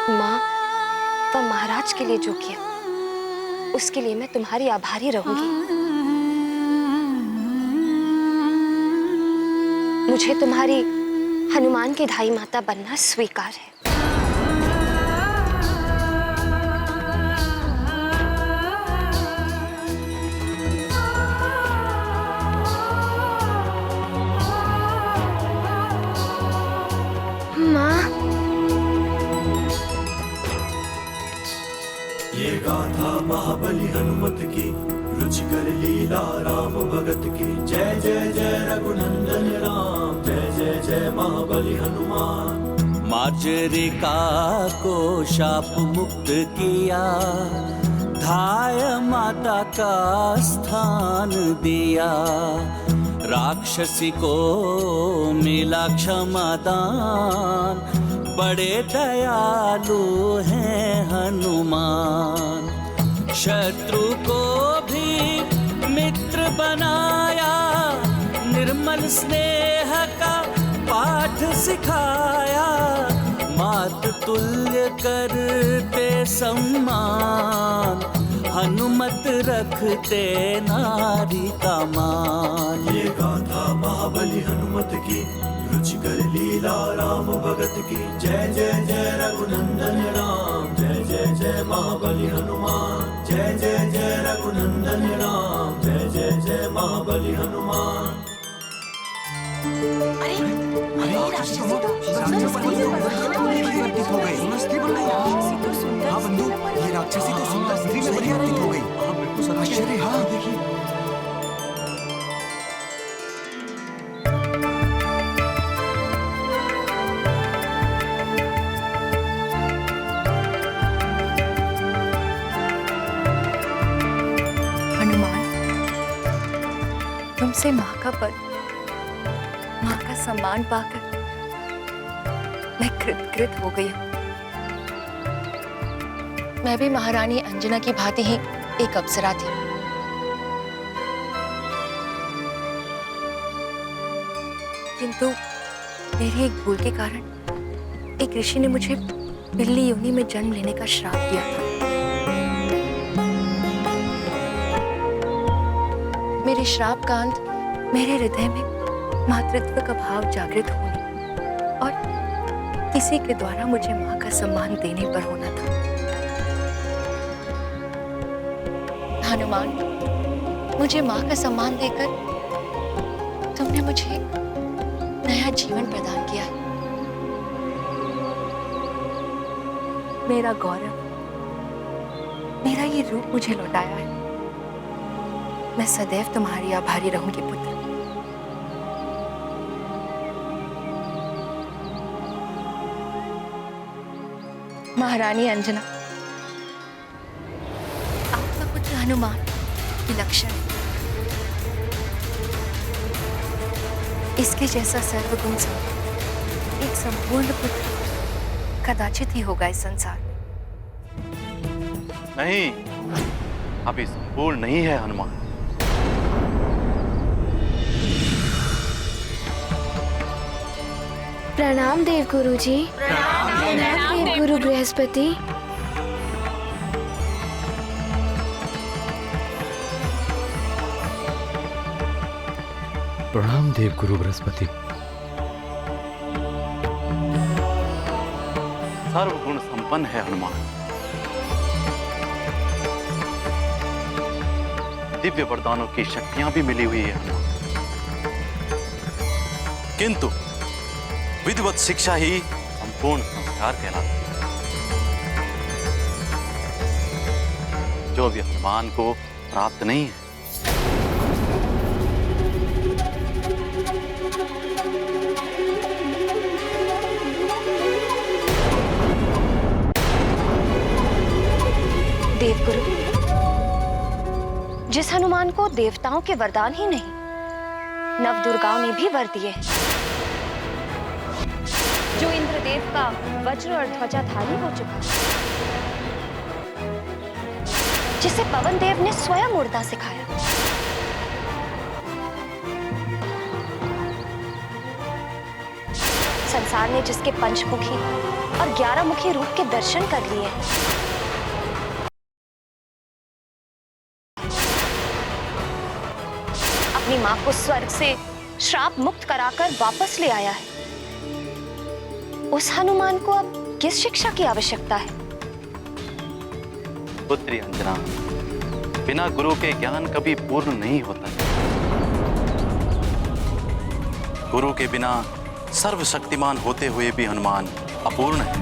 माँ व महाराज के लिए जो किया, उसके लिए मैं तुम्हारी आभारी रहूंगी। मुझे तुम्हारी हनुमान की ढाई माता बनना स्वीकार है। माँ, ये गाथा महाबली हनुमत की, रुचिकर लीला राम भगत की। जय जय जय रघुनंदन राम, जय जय जय महाबली हनुमान। मार्जरिका को शाप मुक्त किया, धाय माता का स्थान दिया। राक्षसी को मिला क्षमादान, बड़े दयालु हैं हनुमान। शत्रु को भी मित्र बनाया, निर्मल स्नेह का पाठ सिखाया। मात तुल्य करते सम्मान, हनुमत रखते नारी का मान। ये गाथा महाबली हनुमत की, रुचिकर लीला राम भगत की। जय जय जय रघुनंदन राम, जय जय जय महाबली हनुमान। जय जय जय रघुनंदन राम, जय जय जय महाबली हनुमान। हाँ बंधु, ये राक्षसी तो सुंदर स्त्री में परिवर्तित हो गई। आश्चर्य, हाँ देखिए। हनुमान, तुमसे माँ का पद, माँ का सम्मान पाकर मैं कृतकृत हो गई हूँ। मैं भी महारानी अंजना की भांति ही एक अप्सरा थी। किंतु मेरी एक भूल के कारण एक ऋषि ने मुझे बिल्ली योनि में जन्म लेने का श्राप दिया था। मेरे श्राप का अंत मेरे हृदय में मातृत्व का भाव जागृत होने और किसी के द्वारा मुझे मां का सम्मान देने पर होना था। हनुमान, मुझे मां का सम्मान देकर तुमने मुझे एक नया जीवन प्रदान किया है। मेरा गौरव, मेरा ये रूप मुझे लौटाया है। मैं सदैव तुम्हारी आभारी रहूंगी पुत्र। महारानी अंजना, आपका पुत्र हनुमान विलक्षण है। इसके जैसा सर्वगुण संपन्न एक संपूर्ण पुत्र कदाचित ही होगा इस संसार में। नहीं, अभी संपूर्ण नहीं है हनुमान। प्रणाम देव गुरु जी। प्रणाम देव गुरु बृहस्पति। प्रणाम देव गुरु बृहस्पति। सर्वगुण संपन्न है हनुमान। दिव्य वरदानों की शक्तियां भी मिली हुई है हनुमान, किंतु विधिवत शिक्षा ही संपूर्ण संस्कार कहलाती है, जो अभी हनुमान को प्राप्त नहीं है। देवगुरु, जिस हनुमान को देवताओं के वरदान ही नहीं, नव दुर्गाओं ने भी वर दिए, जो इंद्रदेव का वज्र और ध्वजाधारी हो चुका, जिसे पवन देव ने स्वयं उड़ना सिखाया, संसार ने जिसके पंचमुखी और 11 मुखी रूप के दर्शन कर लिए, अपनी मां को स्वर्ग से श्राप मुक्त कराकर वापस ले आया है, उस हनुमान को अब किस शिक्षा की आवश्यकता है? पुत्री अंजना, बिना गुरु के ज्ञान कभी पूर्ण नहीं होता है। गुरु के बिना सर्वशक्तिमान होते हुए भी हनुमान अपूर्ण है।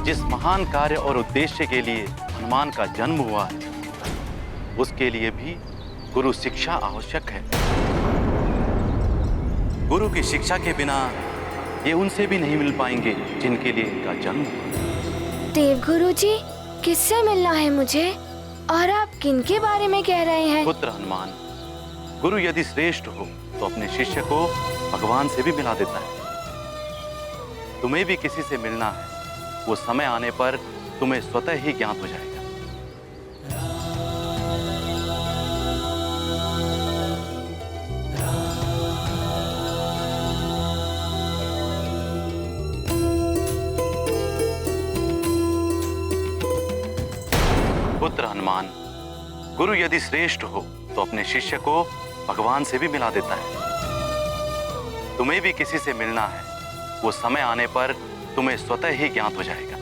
जिस महान कार्य और उद्देश्य के लिए हनुमान का जन्म हुआ है, उसके लिए भी गुरु शिक्षा आवश्यक है। गुरु की शिक्षा के बिना ये उनसे भी नहीं मिल पाएंगे जिनके लिए इनका जन्म हुआ। देवगुरु जी, किससे मिलना है मुझे और आप किनके बारे में कह रहे हैं? पुत्र हनुमान, गुरु यदि श्रेष्ठ हो तो अपने शिष्य को भगवान से भी मिला देता है। तुम्हें भी किसी से मिलना है, वो समय आने पर तुम्हें स्वतः ही ज्ञात हो जाएगा। पुत्र हनुमान, गुरु यदि श्रेष्ठ हो तो अपने शिष्य को भगवान से भी मिला देता है। तुम्हें भी किसी से मिलना है, वो समय आने पर तुम्हें स्वतः ही ज्ञात हो जाएगा।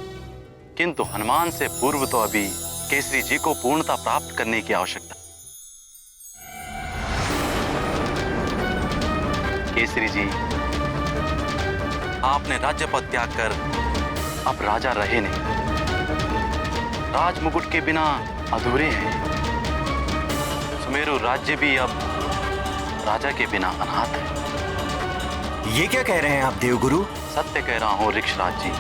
किंतु हनुमान से पूर्व तो अभी केसरी जी को पूर्णता प्राप्त करने की आवश्यकता। केसरी जी, आपने राज्य पद त्याग कर अब राजा रहे नहीं। राजमुकुट के बिना अधूरे हैं। सुमेरु राज्य भी अब राजा के बिना अनाथ है। ये क्या कह रहे हैं आप देवगुरु? सत्य कह रहा हूं ऋक्षराज जी।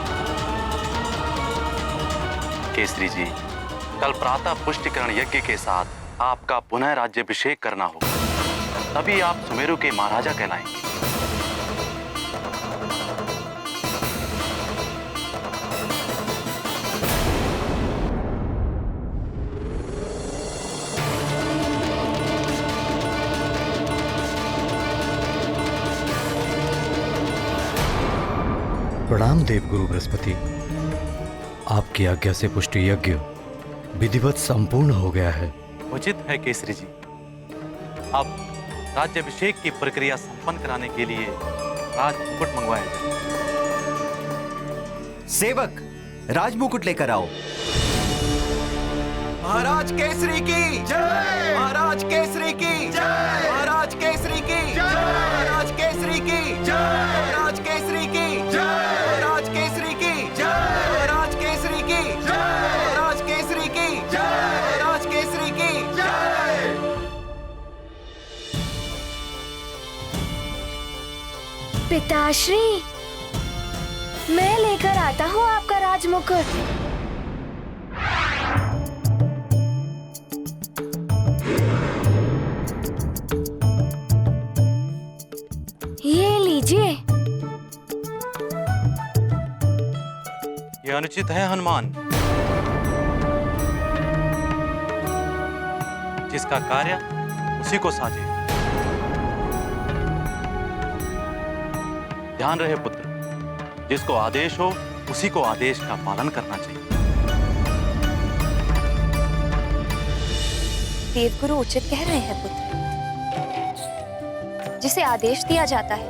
केसरी जी, कल प्रातः पुष्टिकरण यज्ञ के साथ आपका पुनः राज्याभिषेक करना होगा, तभी आप सुमेरु के महाराजा कहलाएंगे। प्रणाम देवगुरु बृहस्पति। आपकी आज्ञा से पुष्टि यज्ञ विधिवत संपूर्ण हो गया है। उचित है केसरी जी। अब राज्याभिषेक की प्रक्रिया संपन्न कराने के लिए राज मुकुट मंगवाया जाए। सेवक, राज मुकुट लेकर आओ। महाराज केसरी की जय, महाराज केसरी की जय, महाराज केसरी की जय, महाराज केसरी की जय, महाराज केसरी की जय, महाराज केसरी की जय, महाराज केसरी की जय, महाराज केसरी की जय, महाराज केसरी की जय। पिताश्री, मैं लेकर आता हूँ आपका राजमुकुट। ये लीजिए। यह अनुचित है हनुमान। जिसका कार्य उसी को साजे। ध्यान रहे पुत्र, जिसको आदेश हो उसी को आदेश का पालन करना चाहिए। देवगुरु उचित कह रहे हैं पुत्र। जिसे आदेश दिया जाता है,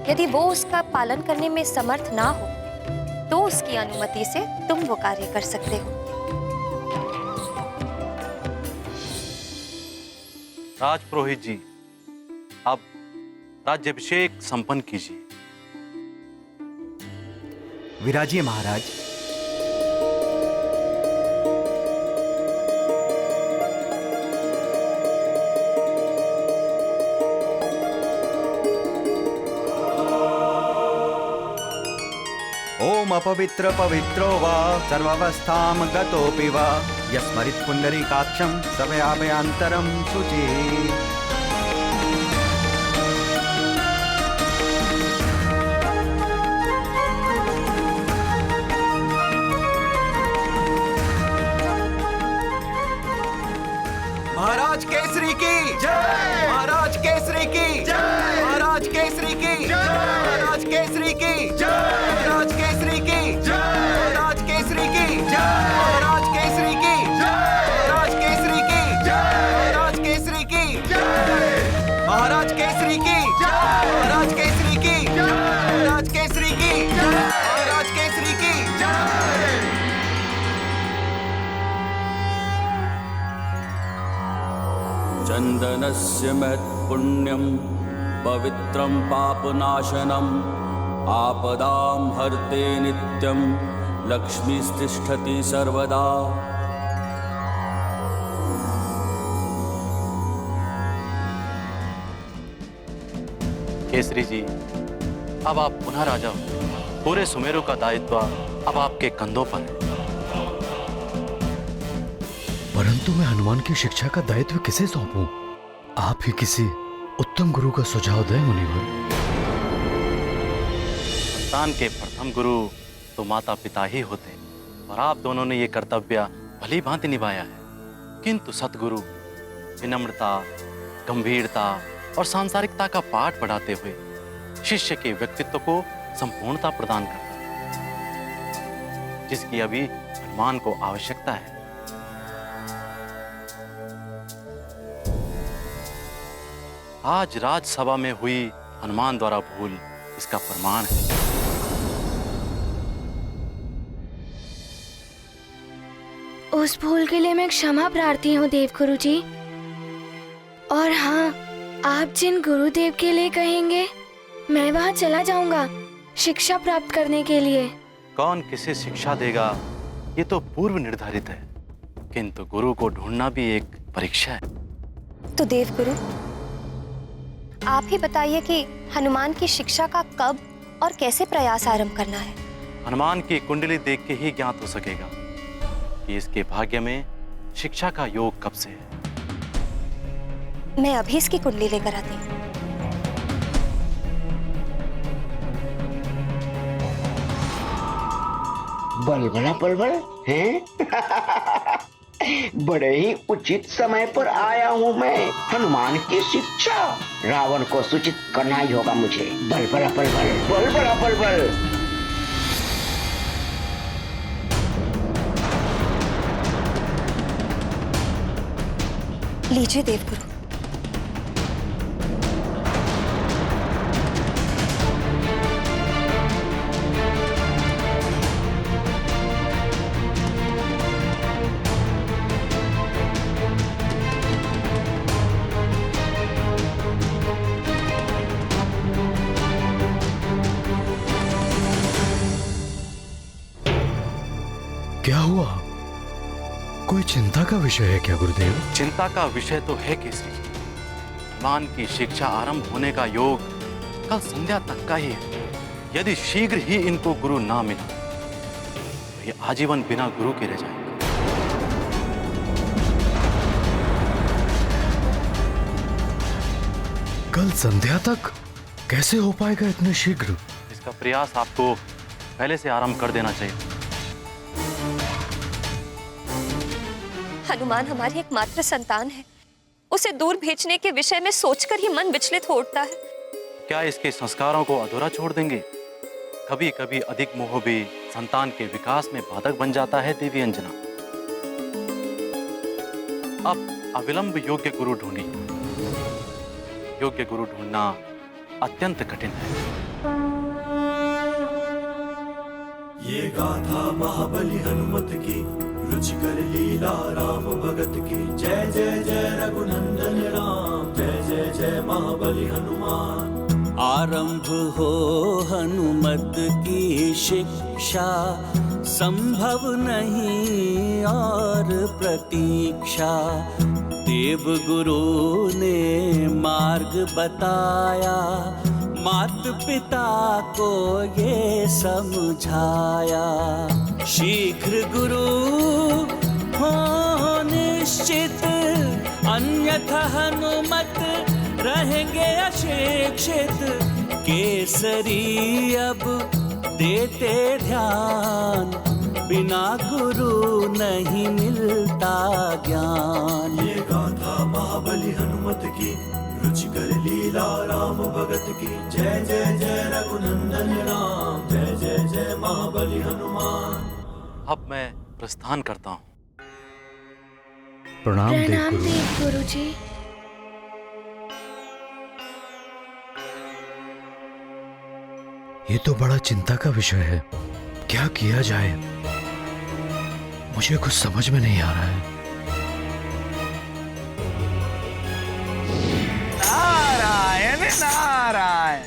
यदि वो उसका पालन करने में समर्थ ना हो तो उसकी अनुमति से तुम वो कार्य कर सकते हो। राजपुरोहित जी, अब राज्याभिषेक संपन्न कीजिए। विराजिए महाराज। ओम अपवित्र पवित्रो वा सर्वावस्थां गतोऽपि वा यस्मरित् पुण्डरीकाक्षं सभयाभयान्तरं शुचि। महाराज केसरी की जय, महाराज केसरी की जय, महाराज केसरी की जय, महाराज केसरी की जय, महाराज केसरी की जय, महाराज केसरी की जय, महाराज केसरी की जय, महाराज केसरी की जय, महाराज केसरी की जय, महाराज केसरी की जय, महाराज केसरी की जय, महाराज केसरी की जय, महाराज केसरी की जय। चंदनस्य महत्पुण्यं पवित्रं पापनाशनम् आपदां हर्ते नित्यं लक्ष्मीस्तिष्ठति सर्वदा। केसरी जी, अब आप पुनः राजा हो। पूरे सुमेरु का दायित्व अब आपके कंधों पर है। परंतु मैं हनुमान की शिक्षा का दायित्व किसे सौंपूं? आप ही किसी उत्तम गुरु का सुझाव दें मुनिवर। संतान के प्रथम गुरु तो माता पिता ही होते, और आप दोनों ने ये कर्तव्य भली भांति निभाया है। किंतु सतगुरु विनम्रता, गंभीरता और सांसारिकता का पाठ पढ़ाते हुए शिष्य के व्यक्तित्व को संपूर्णता प्रदान करता है, जिसकी अभी हनुमान को आवश्यकता है। आज राजसभा में हुई हनुमान द्वारा भूल इसका प्रमाण है। उस भूल के लिए मैं क्षमा प्रार्थी हूँ देवगुरु जी। और हाँ, आप जिन गुरुदेव के लिए कहेंगे मैं वहाँ चला जाऊंगा शिक्षा प्राप्त करने के लिए। कौन किसे शिक्षा देगा ये तो पूर्व निर्धारित है, किंतु गुरु को ढूंढना भी एक परीक्षा है। तो देवगुरु, आप ही बताइए कि हनुमान की शिक्षा का कब और कैसे प्रयास आरंभ करना है। हनुमान की कुंडली देख के ही ज्ञात हो सकेगा कि इसके भाग्य में शिक्षा का योग कब से है। मैं अभी इसकी कुंडली लेकर आती हूँ। बलबला बलबल हैं? बड़े ही उचित समय पर आया हूँ मैं। हनुमान की शिक्षा रावण को सूचित करना ही होगा मुझे। बलबला बलबल, बलबला बलबल। लीजिए देवगुरु। क्या हुआ? कोई चिंता का विषय है क्या गुरुदेव? चिंता का विषय तो है केसरी जी। हनुमान की शिक्षा आरंभ होने का योग कल संध्या तक का ही है। यदि शीघ्र ही इनको गुरु ना मिला तो ये आजीवन बिना गुरु के रह जाएंगे। कल संध्या तक कैसे हो पाएगा इतने शीघ्र? इसका प्रयास आपको पहले से आरंभ कर देना चाहिए। हनुमान हमारी एकमात्र संतान है। उसे दूर भेजने के विषय में सोचकर ही मन विचलित हो उठता है। क्या इसके संस्कारों को अधूरा छोड़ देंगे? कभी कभी अधिक मोह भी संतान के विकास में बाधक बन जाता है देवी अंजना। अब अविलंब योग्य गुरु ढूंढिए। योग्य गुरु ढूंढना अत्यंत कठिन है। ये गाथा महाबली हनुमत की, रुचिकर लीला राम भगत की। जय जय जय रघुनंदन राम, जय जय जय महाबली हनुमान। आरंभ हो हनुमत की शिक्षा, संभव नहीं और प्रतीक्षा। देव गुरु ने मार्ग बताया, मात पिता को ये समझाया। शीघ्र गुरु हो निश्चित, अन्यथा हनुमत रहेंगे अशिक्षित। केसरी अब देते ध्यान, बिना गुरु नहीं मिलता ज्ञान। ये गाथा महाबली हनुमत की, रुचिकर लीला राम भगत की। जय जय जय रघुनंदन राम, जय जय जय महाबली हनुमान। अब मैं प्रस्थान करता हूँ। प्रणाम देवगुरु जी। ये तो बड़ा चिंता का विषय है। क्या किया जाए? मुझे कुछ समझ में नहीं आ रहा है। नारायण नारायण।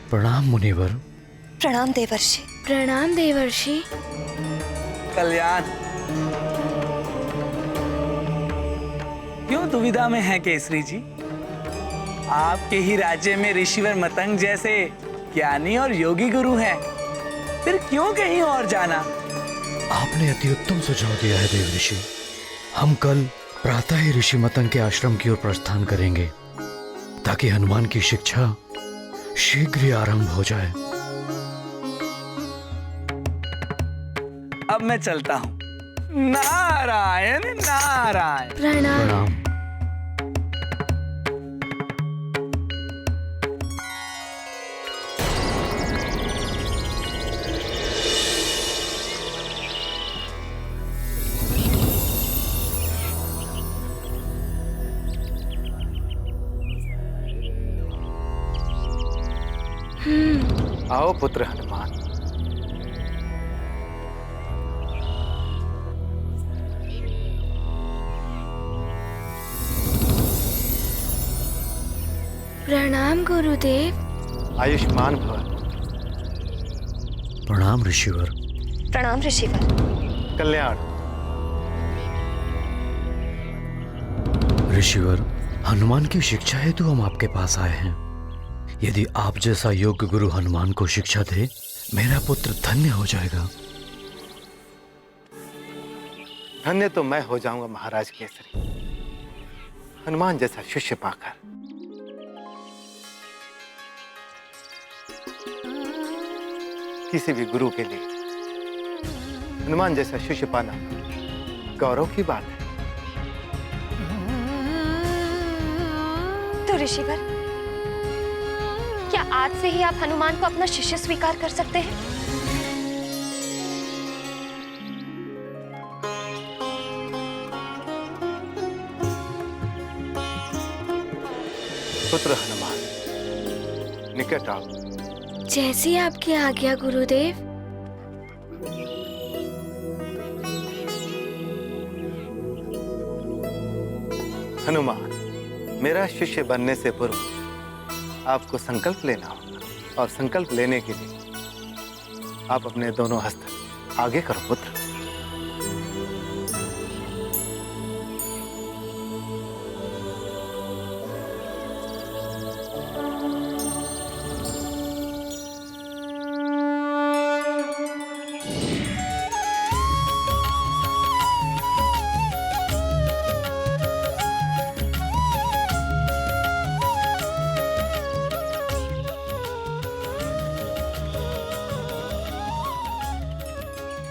प्रणाम मुनिवर। प्रणाम देवर्षि। प्रणाम देवर्षि। कल्याण। क्यों दुविधा में है केसरी जी? आपके ही राज्य में ऋषिवर मतंग जैसे ज्ञानी और योगी गुरु हैं, फिर क्यों कहीं और जाना? आपने अति उत्तम सुझाव दिया है देव ऋषि। हम कल प्रातः ही ऋषि मतंग के आश्रम की ओर प्रस्थान करेंगे, ताकि हनुमान की शिक्षा शीघ्र ही आरंभ हो जाए। अब मैं चलता हूँ। नारायण नारायण। प्रणाम। आओ पुत्र हनुमान। प्रणाम गुरुदेव। आयुष्मान भव। प्रणाम ऋषिवर। प्रणाम ऋषिवर। कल्याण। ऋषिवर, हनुमान की शिक्षा हेतु हम आपके पास आए हैं। यदि आप जैसा योग्य गुरु हनुमान को शिक्षा दे, मेरा पुत्र धन्य हो जाएगा। धन्य तो मैं हो जाऊंगा महाराज केसरी, हनुमान जैसा शिष्य पाकर। किसी भी गुरु के लिए हनुमान जैसा शिष्य पाना गौरव की बात है। तो ऋषिवर, क्या आज से ही आप हनुमान को अपना शिष्य स्वीकार कर सकते हैं? पुत्र हनुमान, निकट आओ। जैसी आपकी आज्ञा गुरुदेव। हनुमान, मेरा शिष्य बनने से पूर्व आपको संकल्प लेना होगा, और संकल्प लेने के लिए आप अपने दोनों हस्त आगे करो पुत्र।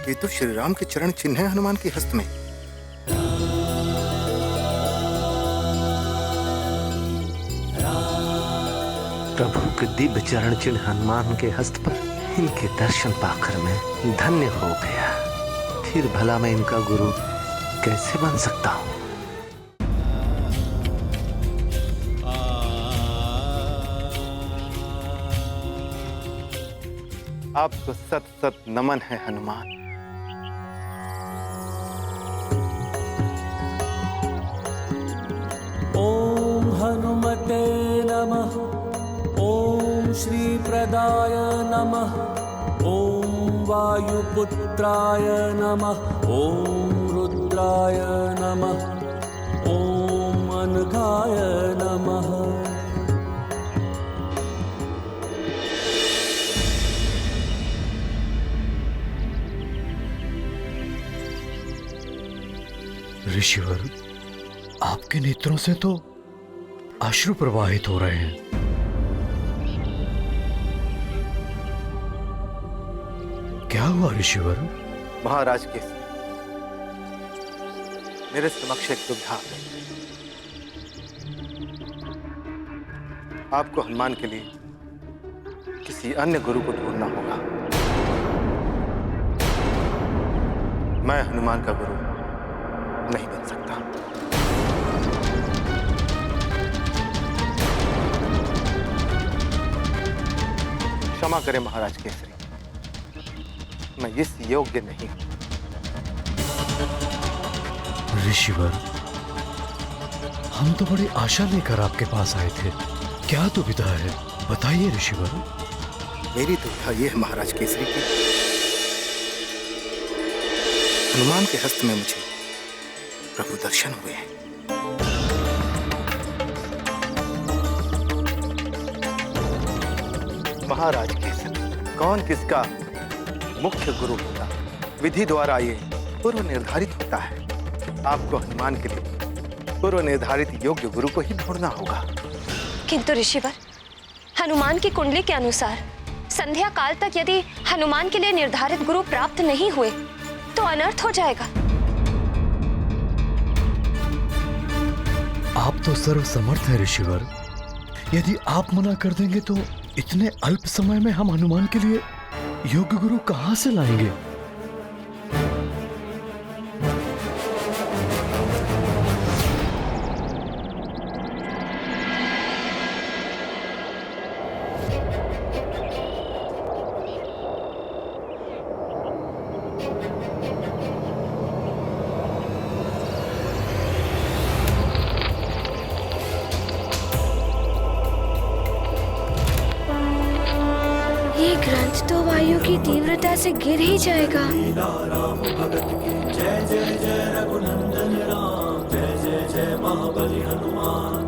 ये तो श्री राम के चरण चिन्ह है हनुमान के हस्त में। प्रभु के दिव्य चरण चिन्ह हनुमान के हस्त पर इनके दर्शन पाकर मैं धन्य हो गया। फिर भला मैं इनका गुरु कैसे बन सकता हूँ? आपको सत सत नमन है हनुमान। ओम हनुमते नमः। ओम श्री प्रदाय नमः। ओम वायुपुत्राय नमः। ओम रुद्राय नमः। ओम अनघाय नमः। ऋषिवर, आपके नेत्रों से तो अश्रु प्रवाहित हो रहे हैं। क्या हुआ ऋषिवर? महाराज के मेरे समक्ष एक दुविधा आ गई। आपको हनुमान के लिए किसी अन्य गुरु को ढूंढना होगा। मैं हनुमान का गुरु नहीं बन सकता। क्षमा करें महाराज केसरी, मैं इस योग्य नहीं हूं। ऋषिवर, हम तो बड़ी आशा लेकर आपके पास आए थे। क्या दुविधा है, बताइए ऋषिवर। मेरी दुविधा यह है महाराज केसरी की हनुमान के हस्त में मुझे प्रभु दर्शन हुए हैं। महाराज केसरी, कौन किसका मुख्य गुरु होगा, विधि द्वारा ये पूर्व निर्धारित होता है। आपको हनुमान के लिए पूर्व निर्धारित योग्य गुरु को ही ढूंढना होगा। किंतु ऋषिवर, हनुमान की कुंडली के अनुसार संध्या काल तक यदि हनुमान के लिए निर्धारित गुरु प्राप्त नहीं हुए तो अनर्थ हो जाएगा। आप तो सर्वसमर्थ हैं ऋषिवर। यदि आप मना कर देंगे तो इतने अल्प समय में हम हनुमान के लिए योग्य गुरु कहां से लाएंगे? ये ग्रंथ तो वायु की तीव्रता से गिर ही जाएगा। राम भगत की जय जय जय रघुनंदन राम, जय जय जय महाबली हनुमान।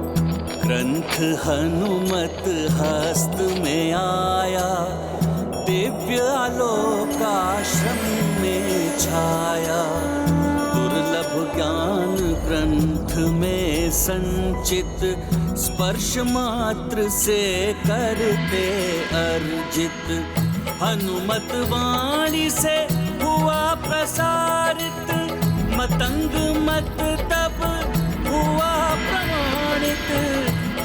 ग्रंथ हनुमत हस्त में आया, दिव्य आलोक आश्रम में छाया। दुर्लभ ज्ञान ग्रंथ में संचित, स्पर्श मात्र से करते अर्जित। हनुमत वाणी से हुआ प्रसारित, मतंग मत तब हुआ प्रमाणित।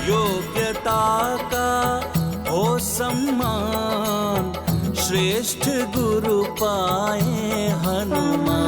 योग्यता का हो सम्मान, श्रेष्ठ गुरु पाए हनुमान।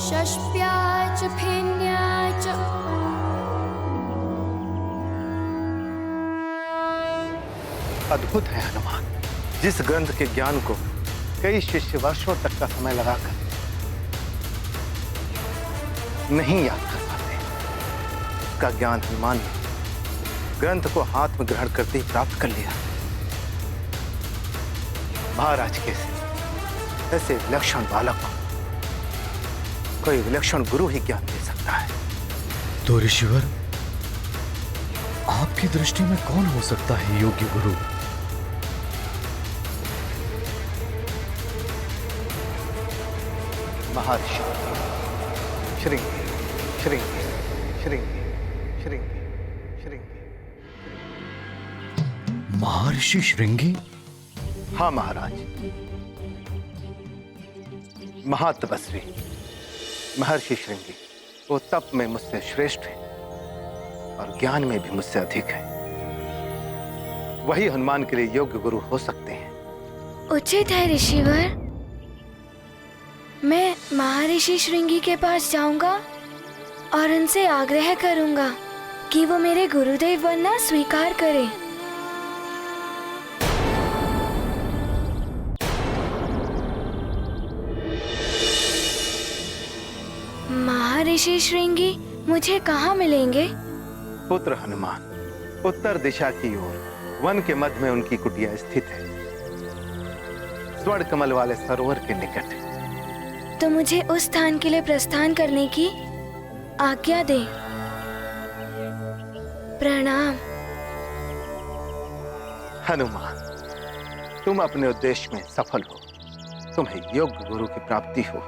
षष्प्याय च फेन्याय च। अद्भुत है हनुमान, जिस ग्रंथ के ज्ञान को कई शिष्य वर्षों तक का समय लगाकर नहीं याद कर पाते, उसका ज्ञान हनुमान ने ग्रंथ को हाथ में ग्रहण करते ही प्राप्त कर लिया। महाराज कैसे ऐसे विलक्षण बालक को कोई विलक्षण गुरु ही ज्ञान दे सकता है। तो ऋषिवर, आपकी दृष्टि में कौन हो सकता है योग्य गुरु? महर्षि श्रृंगी श्रृंगी श्रृंगी श्रृंगी श्रृंगी। महर्षि श्रृंगी? हाँ महाराज, महातपस्वी महर्षि श्रृंगी वो तप में मुझसे श्रेष्ठ है और ज्ञान में भी मुझसे अधिक है। वही हनुमान के लिए योग्य गुरु हो सकते हैं। उचित है ऋषिवर, मैं महर्षि श्रृंगी के पास जाऊंगा और उनसे आग्रह करूंगा कि वो मेरे गुरुदेव बनना स्वीकार करें। महर्षि श्रृंगी मुझे कहाँ मिलेंगे? पुत्र हनुमान, उत्तर दिशा की ओर वन के मध्य में उनकी कुटिया स्थित है, स्वर्ण कमल वाले सरोवर के निकट। तो मुझे उस स्थान के लिए प्रस्थान करने की आज्ञा दे। प्रणाम। हनुमान, तुम अपने उद्देश्य में सफल हो, तुम्हें योग्य गुरु की प्राप्ति हो।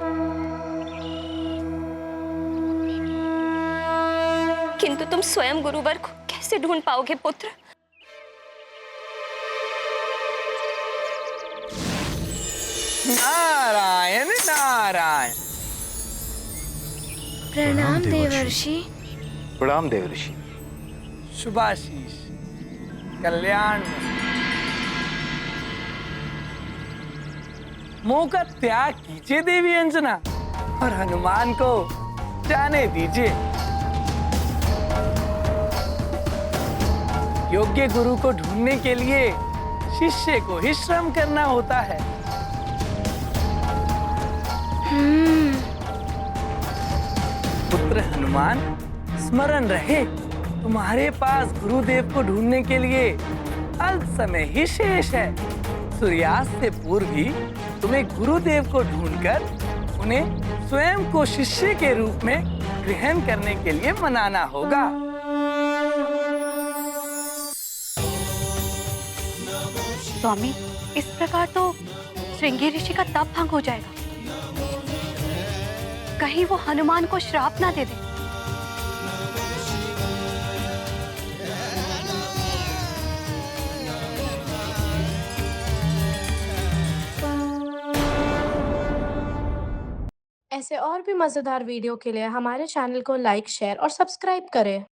किंतु तुम स्वयं गुरुवर को कैसे ढूंढ पाओगे पुत्र? नारायण नारायण। प्रणाम देवर्षि। प्रणाम देवर्षि। शुभाशीष, कल्याण। मोह का त्याग कीजिए देवी अंजना और हनुमान को जाने दीजिए। योग्य गुरु को ढूंढने के लिए शिष्य को ही श्रम करना होता है। पुत्र हनुमान, स्मरण रहे, तुम्हारे पास गुरुदेव को ढूंढने के लिए अल्प समय ही शेष है। सूर्यास्त से पूर्व ही तुम्हें गुरुदेव को ढूंढकर उन्हें स्वयं को शिष्य के रूप में ग्रहण करने के लिए मनाना होगा। स्वामी, इस प्रकार तो श्रृंगी ऋषि का तप भंग हो जाएगा। कहीं वो हनुमान को श्राप ना दे दे। ऐसे और भी मजेदार वीडियो के लिए हमारे चैनल को लाइक, शेयर और सब्सक्राइब करें।